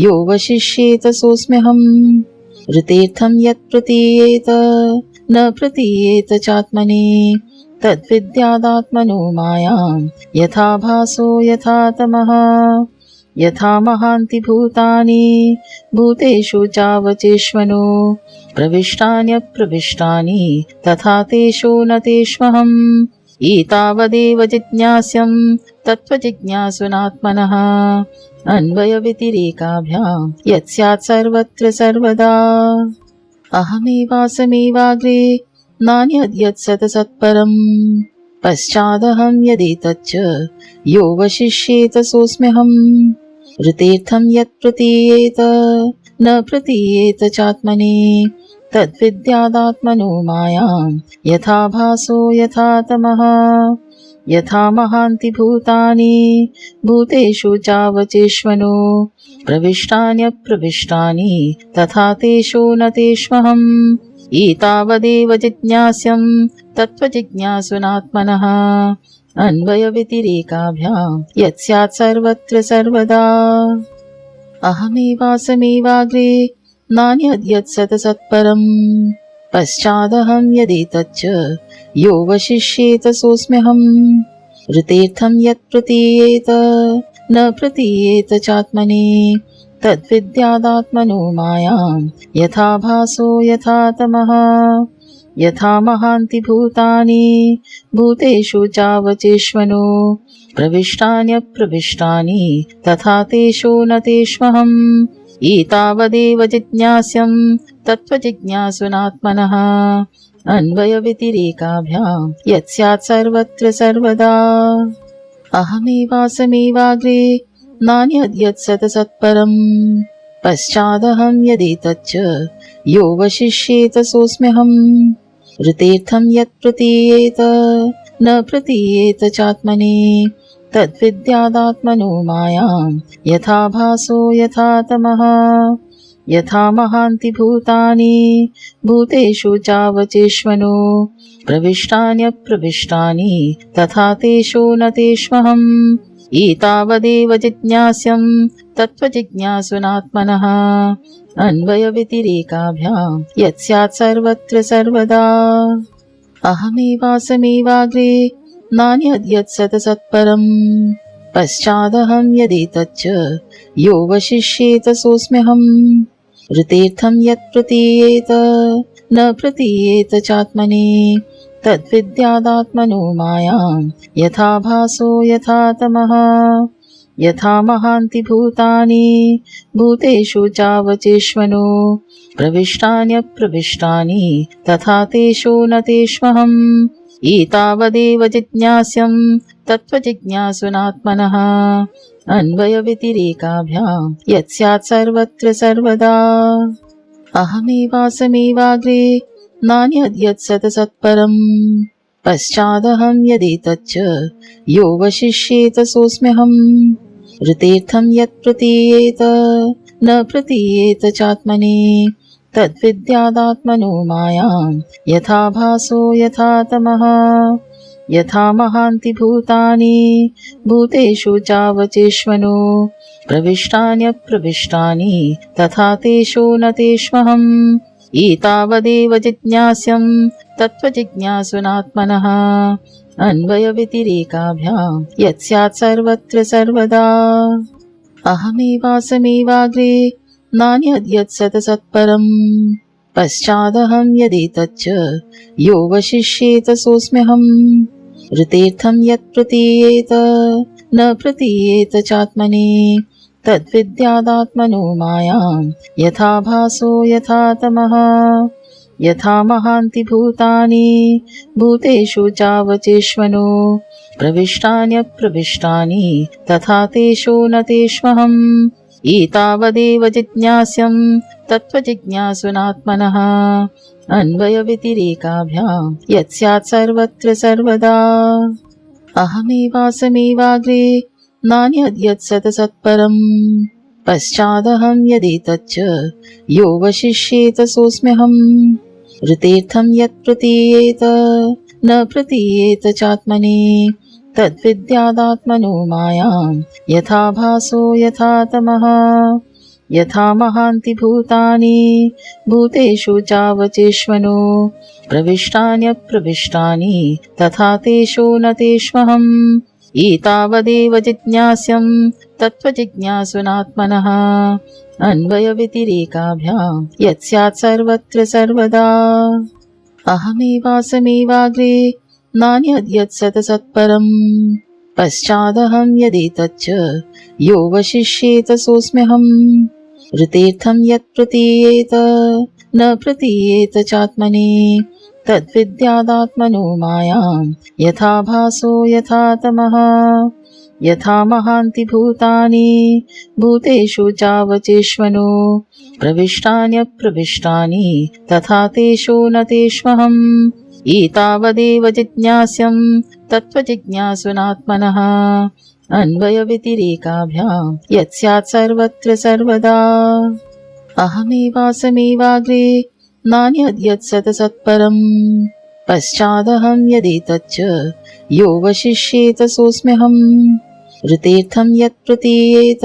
यो वशिष्येत सोऽस्म्यहम् ऋतेर्थं यत् प्रतीयेत न प्रतीयेत चात्मने तद्विद्यादात्मनो मायां यथा भासो यथा तमः यथा महान्ति भूतानि भूतेषु चावचेष्वनो प्रविष्टान्यप्रविष्टानि तथा तेषु न तेष्वहम् एतावदेव जिज्ञास्यं तत्त्वजिज्ञासुनात्मनः अन्वयव्यतिरेकाभ्यां यत्स्यात् सर्वत्र सर्वदा अहमेवासमेवाग्रे नान्यद्यत्सतसत्परम् पश्चादहं यदेतच्च यो वशिष्येत सोऽस्म्यहम् ऋतेर्थं यत् प्रतीयेत न प्रतीयेत चात्मने तद्विद्यादात्मनो मायां यथा भासो यथा तमः यथा महान्ति भूतानि भूतेषु चावचेष्वनो प्रविष्टान्यप्रविष्टानि तथा तेषु न तेष्वहम् एतावदेव जिज्ञास्यं तत्त्वजिज्ञासुनात्मनः अन्वयव्यतिरेकाभ्यां यत्स्यात् सर्वत्र सर्वदा अहमेवासमेवाग्रे नान्यद्यत्सतसत्परम् पश्चादहं यदेतच्च यो वशिष्येत सोऽस्म्यहम् ऋतेर्थं यत् प्रतीयेत न प्रतीयेत चात्मने तद्विद्यादात्मनो मायां यथा भासो यथा तमः यथा महान्ति भूतानि भूतेषु चावचेष्वनो प्रविष्टान्यप्रविष्टानि तथा तेषु न तेष्वहम् एतावदेव जिज्ञास्यं तत्त्वजिज्ञासुनात्मनः अन्वयव्यतिरेकाभ्यां यत्स्यात् सर्वत्र सर्वदा अहमेवासमेवाग्रे नान्यद्यत्सतसत्परम् पश्चादहं यदेतच्च यो वशिष्येत सोऽस्म्यहम् ऋतेर्थं यत् प्रतीयेत न प्रतीयेत चात्मने तद्विद्यादात्मनो मायां यथा भासो यथा तमः यथा महान्ति भूतानि भूतेषु चावचेष्वनो प्रविष्टान्यप्रविष्टानि तथा तेषु न तेष्वहम् एतावदेव जिज्ञास्यं तत्त्वजिज्ञासुनात्मनः अन्वयव्यतिरेकाभ्यां यत्स्यात् सर्वत्र सर्वदा। अहमेवासमेवाग्रे नान्यद्यत्सतसत्परम् पश्चादहं यदेतच्च यो वशिष्येत सोऽस्म्यहम्। ऋतेर्थं यत् प्रतीयेत न प्रतीयेत चात्मने तद्विद्यादात्मनो मायां यथा भासो यथा तमः। यथा महान्ति भूतानि भूतेषु चावचेष्वनो प्रविष्टान्यप्रविष्टानि तथा तेषु न तेष्वहम्। एतावदेव जिज्ञास्यं तत्त्वजिज्ञासुनात्मनः अन्वयव्यतिरेकाभ्यां यत्स्यात् सर्वत्र सर्वदा। अहमेवासमेवाग्रे नान्यद्यत्सतसत्परम् पश्चादहं यदेतच्च यो वशिष्येत सोऽस्म्यहम्। ऋतेर्थं यत् प्रतीयेत न प्रतीयेत चात्मने तद्विद्यादात्मनो मायां यथा भासो यथा तमः। यथा महान्ति भूतानि भूतेषु चावचेष्वनो प्रविष्टान्यप्रविष्टानि तथा तेषु न तेष्वहम्। एतावदेव जिज्ञास्यं तत्त्वजिज्ञासुनात्मनः अन्वयव्यतिरेकाभ्यां यत्स्यात् सर्वत्र सर्वदा। अहमेवासमेवाग्रे नान्यद्यत्सतसत्परम् पश्चादहं यदेतच्च यो वशिष्येत सोऽस्म्यहम्। ऋतेर्थं यत् प्रतीयेत न प्रतीयेत चात्मने तद्विद्यादात्मनो मायां यथा भासो यथा तमः। यथा महान्ति भूतानि भूतेषु चावचेष्वनो प्रविष्टान्यप्रविष्टानि तथा तेषु न तेष्वहम्। एतावदेव जिज्ञास्यं तत्त्वजिज्ञासुनात्मनः अन्वयव्यतिरेकाभ्यां यत्स्यात् सर्वत्र सर्वदा। अहमेवासमेवाग्रे नान्यद्यत्सतसत्परम् पश्चादहं यदेतच्च यो वशिष्येत सोऽस्म्यहम्। ऋतेर्थं यत् प्रतीयेत न प्रतीयेत चात्मने तद्विद्यादात्मनो मायां यथा भासो यथा तमः। यथा महान्ति भूतानि भूतेषु चावचेष्वनो प्रविष्टान्यप्रविष्टानि तथा तेषु न तेष्वहम्। एतावदेव जिज्ञास्यं तत्त्वजिज्ञासुनात्मनः अन्वयव्यतिरेकाभ्यां यत्स्यात् सर्वत्र सर्वदा। अहमेवासमेवाग्रे नान्यद्यत्सतसत्परम् पश्चादहं यदेतच्च यो वशिष्येत सोऽस्म्यहम्। ऋतेर्थं यत् प्रतीयेत न प्रतीयेत चात्मने तद्विद्यादात्मनो मायां यथा भासो यथा तमः। यथा महान्ति भूतानि भूतेषु चावचेष्वनो प्रविष्टान्यप्रविष्टानि तथा तेषु न तेष्वहम्। एतावदेव जिज्ञास्यं तत्त्वजिज्ञासुनात्मनः अन्वयव्यतिरेकाभ्यां यत्स्यात् सर्वत्र सर्वदा। अहमेवासमेवाग्रे नान्यद्यत्सतसत्परम् पश्चादहं यदेतच्च यो वशिष्येत सोऽस्म्यहम्। ऋतेर्थं यत् प्रतीयेत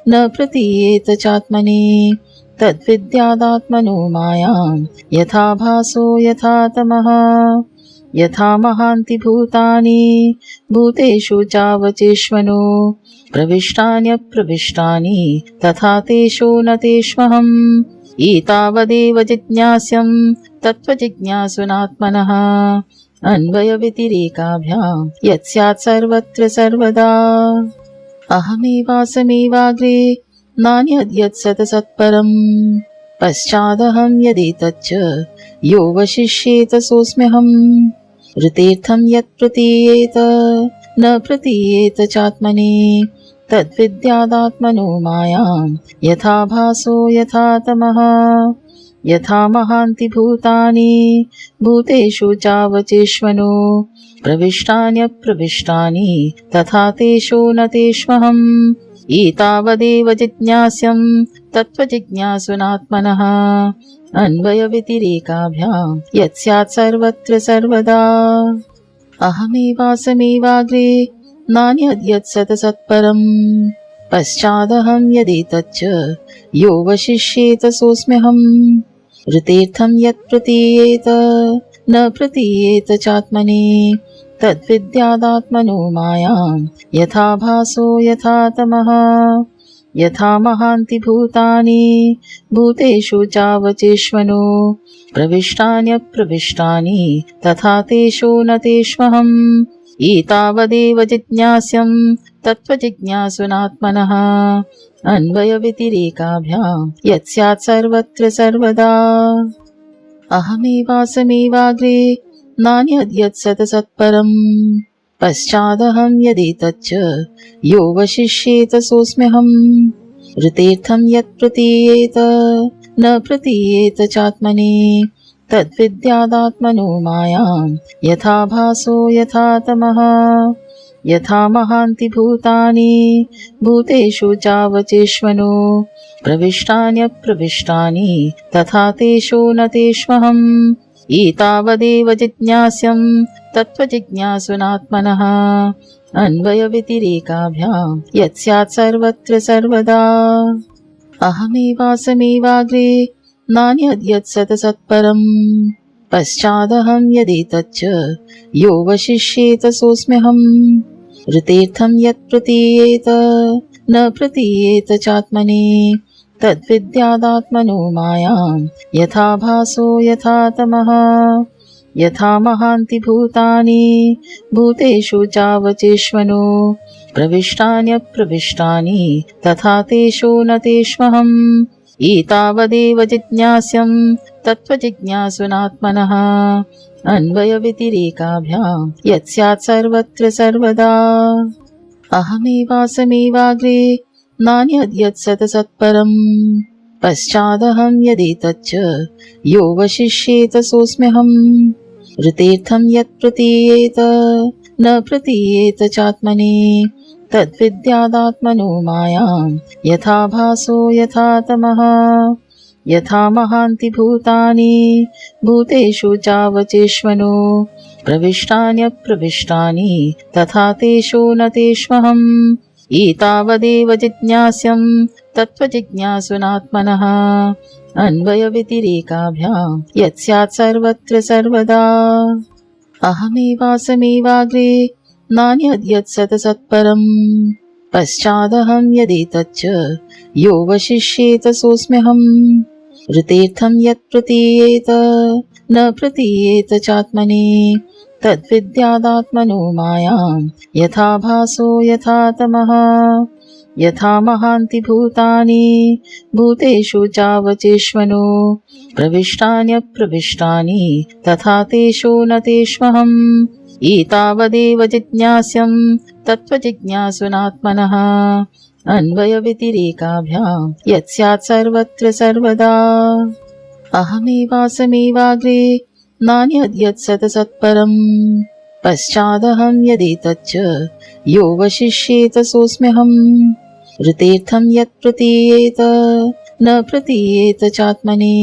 न प्रतीयेत चात्मने तद्विद्यादात्मनो मायां यथा भासो यथा तमः। यथा महान्ति भूतानि भूतेषु चावचेष्वनो प्रविष्टान्यप्रविष्टानि तथा तेषु न तेष्वहम्। एतावदेव जिज्ञास्यं तत्त्वजिज्ञासुनात्मनः अन्वयव्यतिरेकाभ्यां यत्स्यात् सर्वत्र सर्वदा। अहमेवासमेवाग्रे नान्यद्यत्सतसत्परम् पश्चादहं यदेतच्च यो वशिष्येत सोऽस्म्यहम्। ऋतेर्थं यत् प्रतीयेत न प्रतीयेत चात्मने तद्विद्यादात्मनो मायां यथा भासो यथा तमः। यथा महान्ति भूतानि भूतेषु चावचेष्वनो प्रविष्टान्यप्रविष्टानि तथा तेषु न तेष्वहम्। एतावदेव जिज्ञास्यं तत्त्वजिज्ञासुनात्मनः अन्वयव्यतिरेकाभ्यां यत्स्यात् सर्वत्र सर्वदा। अहमेवासमेवाग्रे नान्यद्यत् सतसत्परम् पश्चादहं यदि तच्च यो वशिष्येत सोऽस्म्यहम् ऋतेर्थं यत् प्रतीयेत न प्रतीयेत चात्मने तद्विद्यादात्मनो मायां यथा भासो यथा तमः यथा महान्ति भूतानि भूतेषु चावचेष्वनो प्रविष्टान्यप्रविष्टानि तथा तेषु न तेष्वहम् एतावदेव जिज्ञास्यं तत्त्वजिज्ञासुनात्मनः अन्वयव्यतिरेकाभ्यां यत् स्यात् सर्वत्र सर्वदा अहमेवासमेवाग्रे नान्यद्यत् सतसत्परम् पश्चादहं यदि तच्च यो वशिष्येत सोऽस्म्यहम् ऋतेर्थं यत् प्रतीयेत न प्रतीयेत चात्मने तद्विद्यादात्मनो मायां यथा भासो यथा तमः यथा महान्ति भूतानि भूतेषु चावचेष्वनो प्रविष्टान्यप्रविष्टानि तथा तेषु न तेष्वहम् एतावदेव जिज्ञास्यं तत्त्वजिज्ञासुनात्मनः अन्वयव्यतिरेकाभ्यां यत् स्यात् सर्वत्र सर्वदा अहमेवासमेवाग्रे नान्यद्यत् सतसत्परम् पश्चादहं यदि तच्च यो वशिष्येत सोऽस्म्यहम् ऋतेर्थं यत् प्रतीयेत न प्रतीयेत चात्मने तद्विद्यादात्मनो मायां यथा भासो यथा तमः यथा महान्ति भूतानि भूतेषु चावचेष्वनो प्रविष्टान्यप्रविष्टानि तथा तेषु न तेष्वहम् एतावदेव जिज्ञास्यं तत्त्वजिज्ञासुनात्मनः अन्वयव्यतिरेकाभ्यां यत् स्यात् सर्वत्र सर्वदा अहमेवासमेवाग्रे नान्यद्यत् सतसत्परम् पश्चादहं यदि तच्च यो वशिष्येत सोऽस्म्यहम् ऋतेर्थं यत् प्रतीयेत न प्रतीयेत चात्मने तद्विद्यादात्मनो मायां यथा भासो यथा तमः यथा महान्ति भूतानि भूतेषु चावचेष्वनो प्रविष्टान्यप्रविष्टानि तथा तेषु न तेष्वहम् एतावदेव जिज्ञास्यं तत्त्वजिज्ञासुनात्मनः अन्वयव्यतिरेकाभ्यां यत् स्यात् सर्वत्र सर्वदा अहमेवासमेवाग्रे नान्यद्यत् सतसत्परम् पश्चादहं यदि तच्च यो वशिष्येत सोऽस्म्यहम् ऋतेर्थं यत् प्रतीयेत न प्रतीयेत चात्मने तद्विद्यादात्मनो मायां यथा भासो यथा तमः यथा महान्ति भूतानि भूतेषु चावचेष्वनो प्रविष्टान्यप्रविष्टानि तथा तेषु न तेष्वहम् एतावदेव जिज्ञास्यं तत्त्वजिज्ञासुनात्मनः अन्वयव्यतिरेकाभ्यां यत् स्यात् सर्वत्र सर्वदा अहमेवासमेवाग्रे नान्यद्यत् सतसत्परम् पश्चादहं यदि तच्च यो वशिष्येत सोऽस्म्यहम् ऋतेर्थं यत् प्रतीयेत न प्रतीयेत चात्मने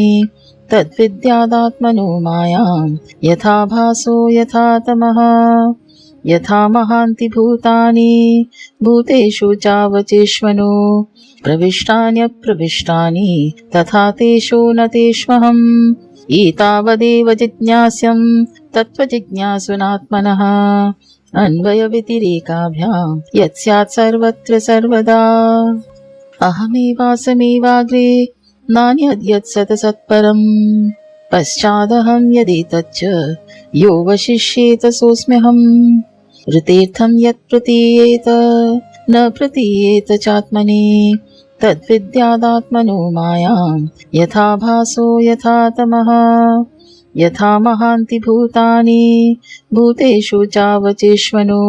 तद्विद्यादात्मनो मायां यथा भासो यथा तमः यथा महान्ति भूतानि भूतेषु चावचेष्वनो प्रविष्टान्यप्रविष्टानि तथा तेषु न तेष्वहम् एतावदेव जिज्ञास्यं तत्त्वजिज्ञासुनात्मनः अन्वयव्यतिरेकाभ्यां यत् स्यात् सर्वत्र सर्वदा अहमेवासमेवाग्रे नान्यद्यत् सतसत्परम् पश्चादहं यदि तच्च यो वशिष्येत सोऽस्म्यहम् ऋतेर्थं यत् प्रतीयेत न प्रतीयेत चात्मने तद्विद्यादात्मनो मायां यथा भासो यथा तमः यथा महान्ति भूतानि भूतेषु चावचेष्वनो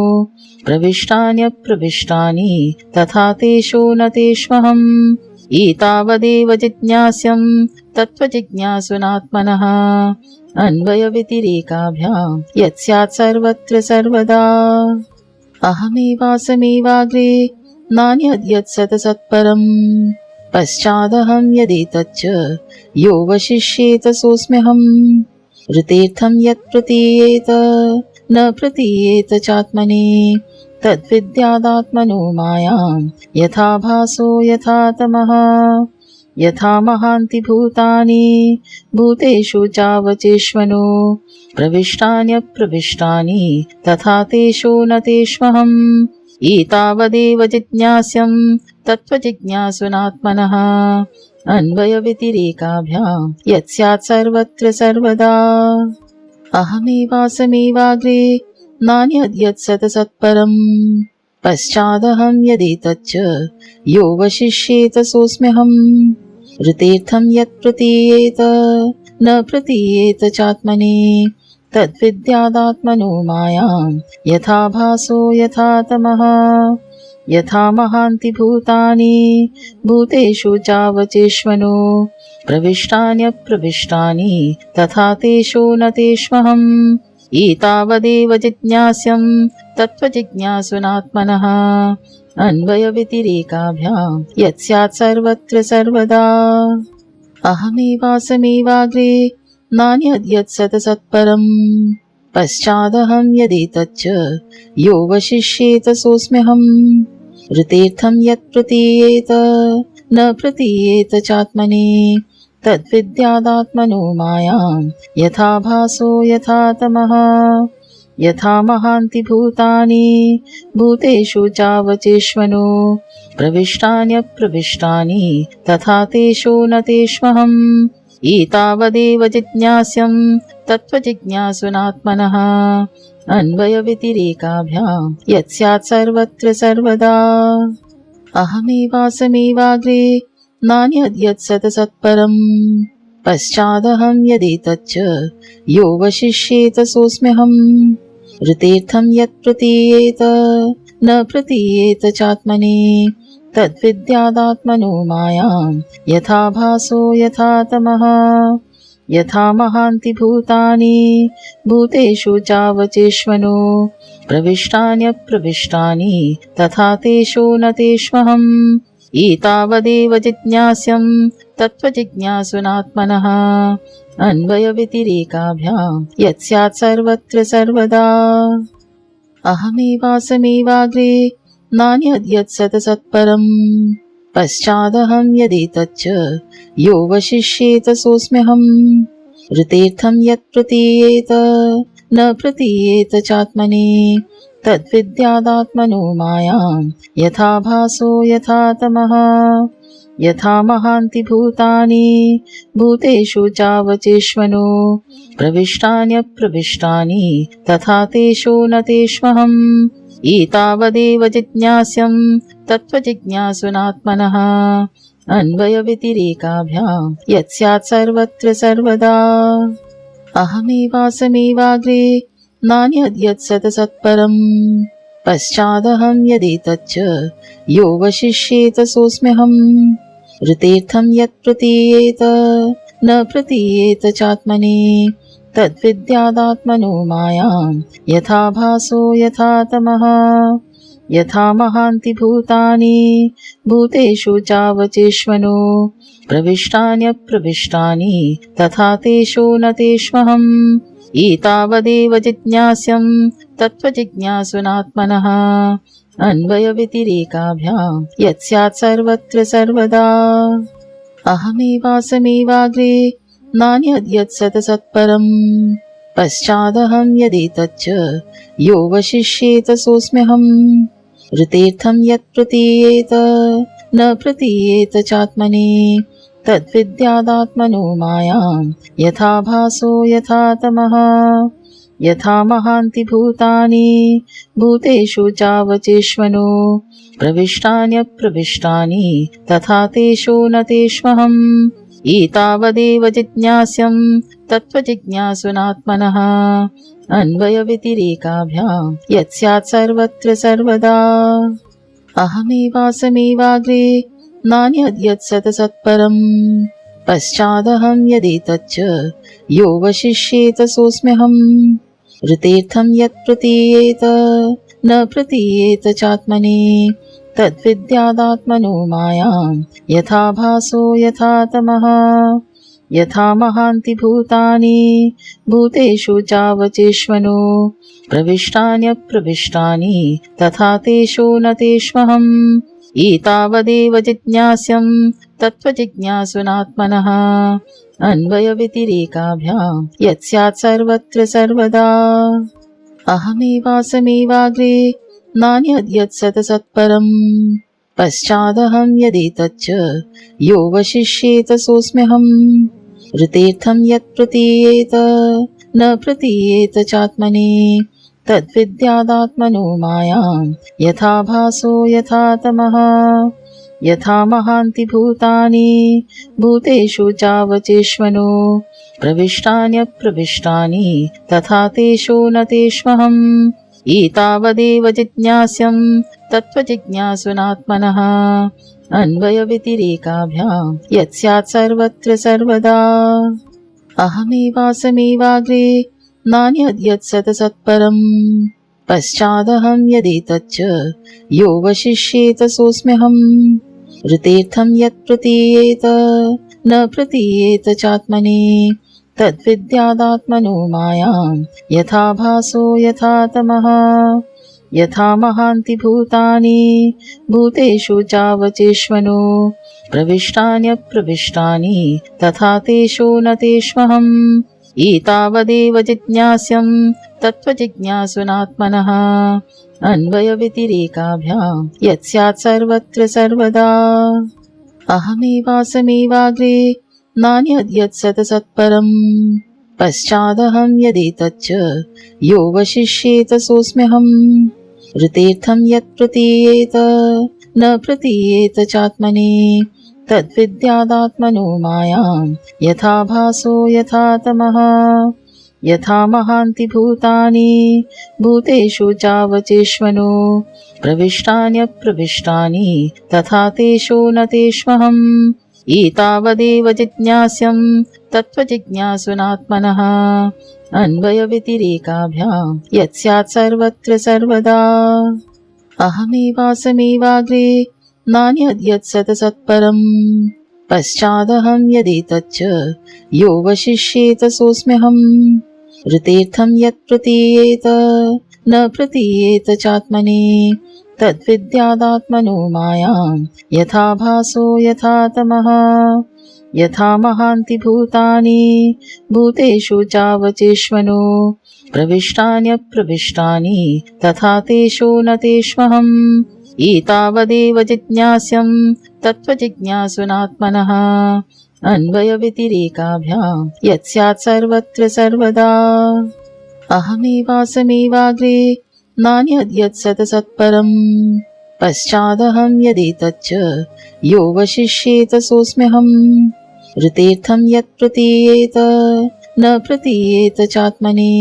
प्रविष्टान्यप्रविष्टानि तथा तेषु न तेष्वहम् एतावदेव जिज्ञास्यं तत्त्वजिज्ञासुनात्मनः अन्वयव्यतिरेकाभ्यां यत् स्यात् सर्वत्र सर्वदा अहमेवासमेवाग्रे नान्यद्यत् सतसत्परम् पश्चादहं यदि तच्च यो वशिष्येत सोऽस्म्यहम् ऋतेर्थं यत् प्रतीयेत न प्रतीयेत चात्मने तद्विद्यादात्मनो मायां यथा भासो यथा तमः यथा महान्ति भूतानि भूतेषु चावचेष्वनो प्रविष्टान्यप्रविष्टानि तथा तेषु न तेष्वहम् एतावदेव जिज्ञास्यं तत्त्वजिज्ञासुनात्मनः अन्वयव्यतिरेकाभ्यां यत्स्यात् सर्वत्र सर्वदा अहमेवासमेवाग्रे नान्यद्यत्सतसत्परम् पश्चादहं यदेतच्च यो वशिष्येत सोऽस्म्यहम् ऋतेर्थं यत् प्रतीयेत न प्रतीयेत चात्मने तद्विद्यादात्मनो मायां यथा भासो यथा तमः यथा महान्ति भूतानि भूतेषु चावचेष्वनो प्रविष्टान्यप्रविष्टानि तथा तेषु न तेष्वहम् एतावदेव जिज्ञास्यं तत्त्वजिज्ञासुनात्मनः अन्वयव्यतिरेकाभ्यां यत्स्यात् सर्वत्र सर्वदा अहमेवासमेवाग्रे नान्यद्यत्सतसत्परम् पश्चादहं यदेतच्च यो वशिष्येत सोऽस्म्यहम् ऋतेर्थं यत् प्रतीयेत न प्रतीयेत चात्मने तद्विद्यादात्मनो मायां यथा भासो यथा तमः यथा महान्ति भूतानि भूतेषु चावचेष्वनो प्रविष्टान्यप्रविष्टानि तथा तेषु न तेष्वहम् एतावदेव जिज्ञास्यं तत्त्वजिज्ञासुनात्मनः अन्वयव्यतिरेकाभ्यां यत्स्यात् सर्वत्र सर्वदा अहमेवासमेवाग्रे नान्यद्यत्सतसत्परम् पश्चादहं यदेतच्च यो वशिष्येत सोऽस्म्यहम् ऋतेर्थं यत् प्रतीयेत न प्रतीयेत चात्मने तद्विद्यादात्मनो मायां यथा भासो यथा तमः यथा महान्ति भूतानि भूतेषु चावचेष्वनो प्रविष्टान्यप्रविष्टानि तथा तेषु न तेष्वहम् एतावदेव जिज्ञास्यं तत्त्वजिज्ञासुनात्मनः अन्वयव्यतिरेकाभ्यां यत्स्यात् सर्वत्र सर्वदा अहमेवासमेवाग्रे नान्यद्यत्सतसत्परम् पश्चादहं यदेतच्च यो वशिष्येत सोऽस्म्यहम् ऋतेर्थं यत् प्रतीयेत न प्रतीयेत चात्मने तद्विद्यादात्मनो मायां यथा भासो यथा तमः यथा महान्ति भूतानि भूतेषु चावचेष्वनो प्रविष्टान्यप्रविष्टानि तथा तेषु न तेष्वहम् एतावदेव जिज्ञास्यं तत्त्वजिज्ञासुनात्मनः अन्वयव्यतिरेकाभ्यां यत्स्यात् सर्वत्र सर्वदा अहमेवासमेवाग्रे नान्यद्यत्सतसत्परम् पश्चादहं यदेतच्च यो वशिष्येत सोऽस्म्यहम् ऋतेर्थं यत् प्रतीयेत न प्रतीयेत चात्मने तद्विद्यादात्मनो मायां यथा भासो यथा तमः यथा महान्ति भूतानि भूतेषु चावचेष्वनो प्रविष्टान्यप्रविष्टानि तथा तेषु न तेष्वहम् एतावदेव जिज्ञास्यं तत्त्वजिज्ञासुनात्मनः अन्वयव्यतिरेकाभ्यां यत्स्यात् सर्वत्र सर्वदा अहमेवासमेवाग्रे नान्यद्यत्सतसत्परम् पश्चादहं यदेतच्च यो वशिष्येत सोऽस्म्यहम् ऋतेर्थं यत् प्रतीयेत न प्रतीयेत चात्मने तद्विद्यादात्मनो मायां यथा भासो यथा तमः यथा महान्ति भूतानि भूतेषु चावचेष्वनो प्रविष्टान्यप्रविष्टानि तथा तेषु न तेष्वहम् एतावदेव जिज्ञास्यं तत्त्वजिज्ञासुनात्मनः अन्वयव्यतिरेकाभ्यां यत्स्यात् सर्वत्र सर्वदा अहमेवासमेवाग्रे नान्यद्यत्सतसत्परम् पश्चादहं यदेतच्च यो वशिष्येत सोऽस्म्यहम् ऋतेर्थं यत् प्रतीयेत न प्रतीयेत चात्मने तद्विद्यादात्मनो मायां यथा भासो यथा तमः यथा महान्ति भूतानि भूतेषु चावचेष्वनो प्रविष्टान्यप्रविष्टानि तथा तेषु न तेष्वहम् एतावदेव जिज्ञास्यं तत्त्वजिज्ञासुनात्मनः अन्वयव्यतिरेकाभ्यां यत्स्यात् सर्वत्र सर्वदा अहमेवासमेवाग्रे नान्यद्यत्सतसत्परम् पश्चादहं यदेतच्च यो वशिष्येत सोऽस्म्यहम् ऋतेर्थं यत् प्रतीयेत न प्रतीयेत चात्मने तद्विद्यादात्मनो मायां यथा भासो यथा तमः यथा महान्ति भूतानि भूतेषु चावचेष्वनो प्रविष्टान्यप्रविष्टानि तथा तेषु न तेष्वहम् एतावदेव जिज्ञास्यं तत्त्वजिज्ञासुनात्मनः अन्वयव्यतिरेकाभ्यां यत्स्यात् सर्वत्र सर्वदा अहमेवासमेवाग्रे नान्यद्यत्सतसत्परम् पश्चादहं यदेतच्च यो वशिष्येत सोऽस्म्यहम् ऋतेर्थं यत् प्रतीयेत न प्रतीयेत चात्मने तद्विद्यादात्मनो मायां यथा भासो यथा तमः यथा महान्ति भूतानि भूतेषु चावचेष्वनो प्रविष्टान्यप्रविष्टानि तथा तेषु न तेष्वहम् एतावदेव जिज्ञास्यं तत्त्वजिज्ञासुनात्मनः अन्वयव्यतिरेकाभ्यां यत्स्यात् सर्वत्र सर्वदा अहमेवासमेवाग्रे नान्यद्यत्सतसत्परम् पश्चादहं यदेतच्च यो वशिष्येत सोऽस्म्यहम् ऋतेर्थं यत् प्रतीयेत न प्रतीयेत चात्मने तद्विद्यादात्मनो मायां यथा भासो यथा तमः यथा महान्ति भूतानि भूतेषु चावचेष्वनो प्रविष्टान्यप्रविष्टानि तथा तेषु न तेष्वहम् एतावदेव जिज्ञास्यं तत्त्वजिज्ञासुनात्मनः अन्वयव्यतिरेकाभ्यां यत्स्यात् सर्वत्र सर्वदा अहमेवासमेवाग्रे नान्यद्यत्सतसत्परम् पश्चादहं यदेतच्च यो वशिष्येत सोऽस्म्यहम् ऋतेर्थं यत् प्रतीयेत न प्रतीयेत चात्मने तद्विद्यादात्मनो मायां यथा भासो यथा तमः यथा महान्ति भूतानि भूतेषु चावचेष्वनो प्रविष्टान्यप्रविष्टानि तथा तेषु न तेष्वहम् एतावदेव जिज्ञास्यं तत्त्वजिज्ञासुनात्मनः अन्वयव्यतिरेकाभ्यां यत्स्यात् सर्वत्र सर्वदा अहमेवासमेवाग्रे नान्यद्यत्सतसत्परम् पश्चादहं यदेतच्च यो वशिष्येत सोऽस्म्यहम् ऋतेर्थं यत् प्रतीयेत न प्रतीयेत चात्मने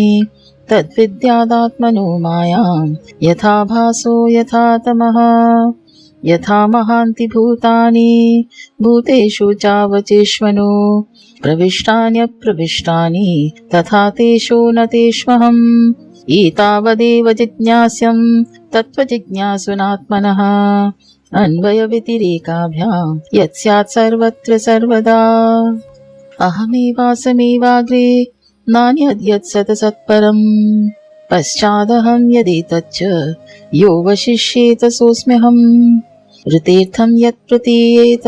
तद्विद्यादात्मनो मायां यथा भासो यथा तमः यथा महान्ति भूतानि भूतेषु चावचेष्वनो प्रविष्टान्यप्रविष्टानि तथा तेषु न तेष्वहम् एतावदेव जिज्ञास्यं तत्त्वजिज्ञासुनात्मनः अन्वयव्यतिरेकाभ्यां यत्स्यात् सर्वत्र सर्वदा अहमेवासमेवाग्रे नान्यद्यत्सतसत्परम् पश्चादहं यदेतच्च यो वशिष्येत सोऽस्म्यहम् ऋतेर्थं यत् प्रतीयेत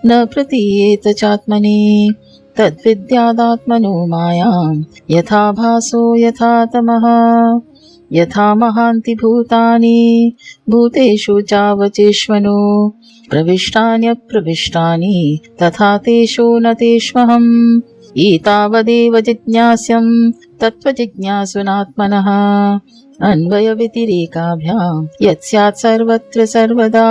न प्रतीयेत चात्मने तद्विद्यादात्मनो मायां यथा भासो यथा तमः यथा महान्ति भूतानि भूतेषु चावचेष्वनो प्रविष्टान्यप्रविष्टानि तथा तेषु न तेष्वहम् एतावदेव जिज्ञास्यं तत्त्वजिज्ञासुनात्मनः अन्वयव्यतिरेकाभ्यां यत्स्यात् सर्वत्र सर्वदा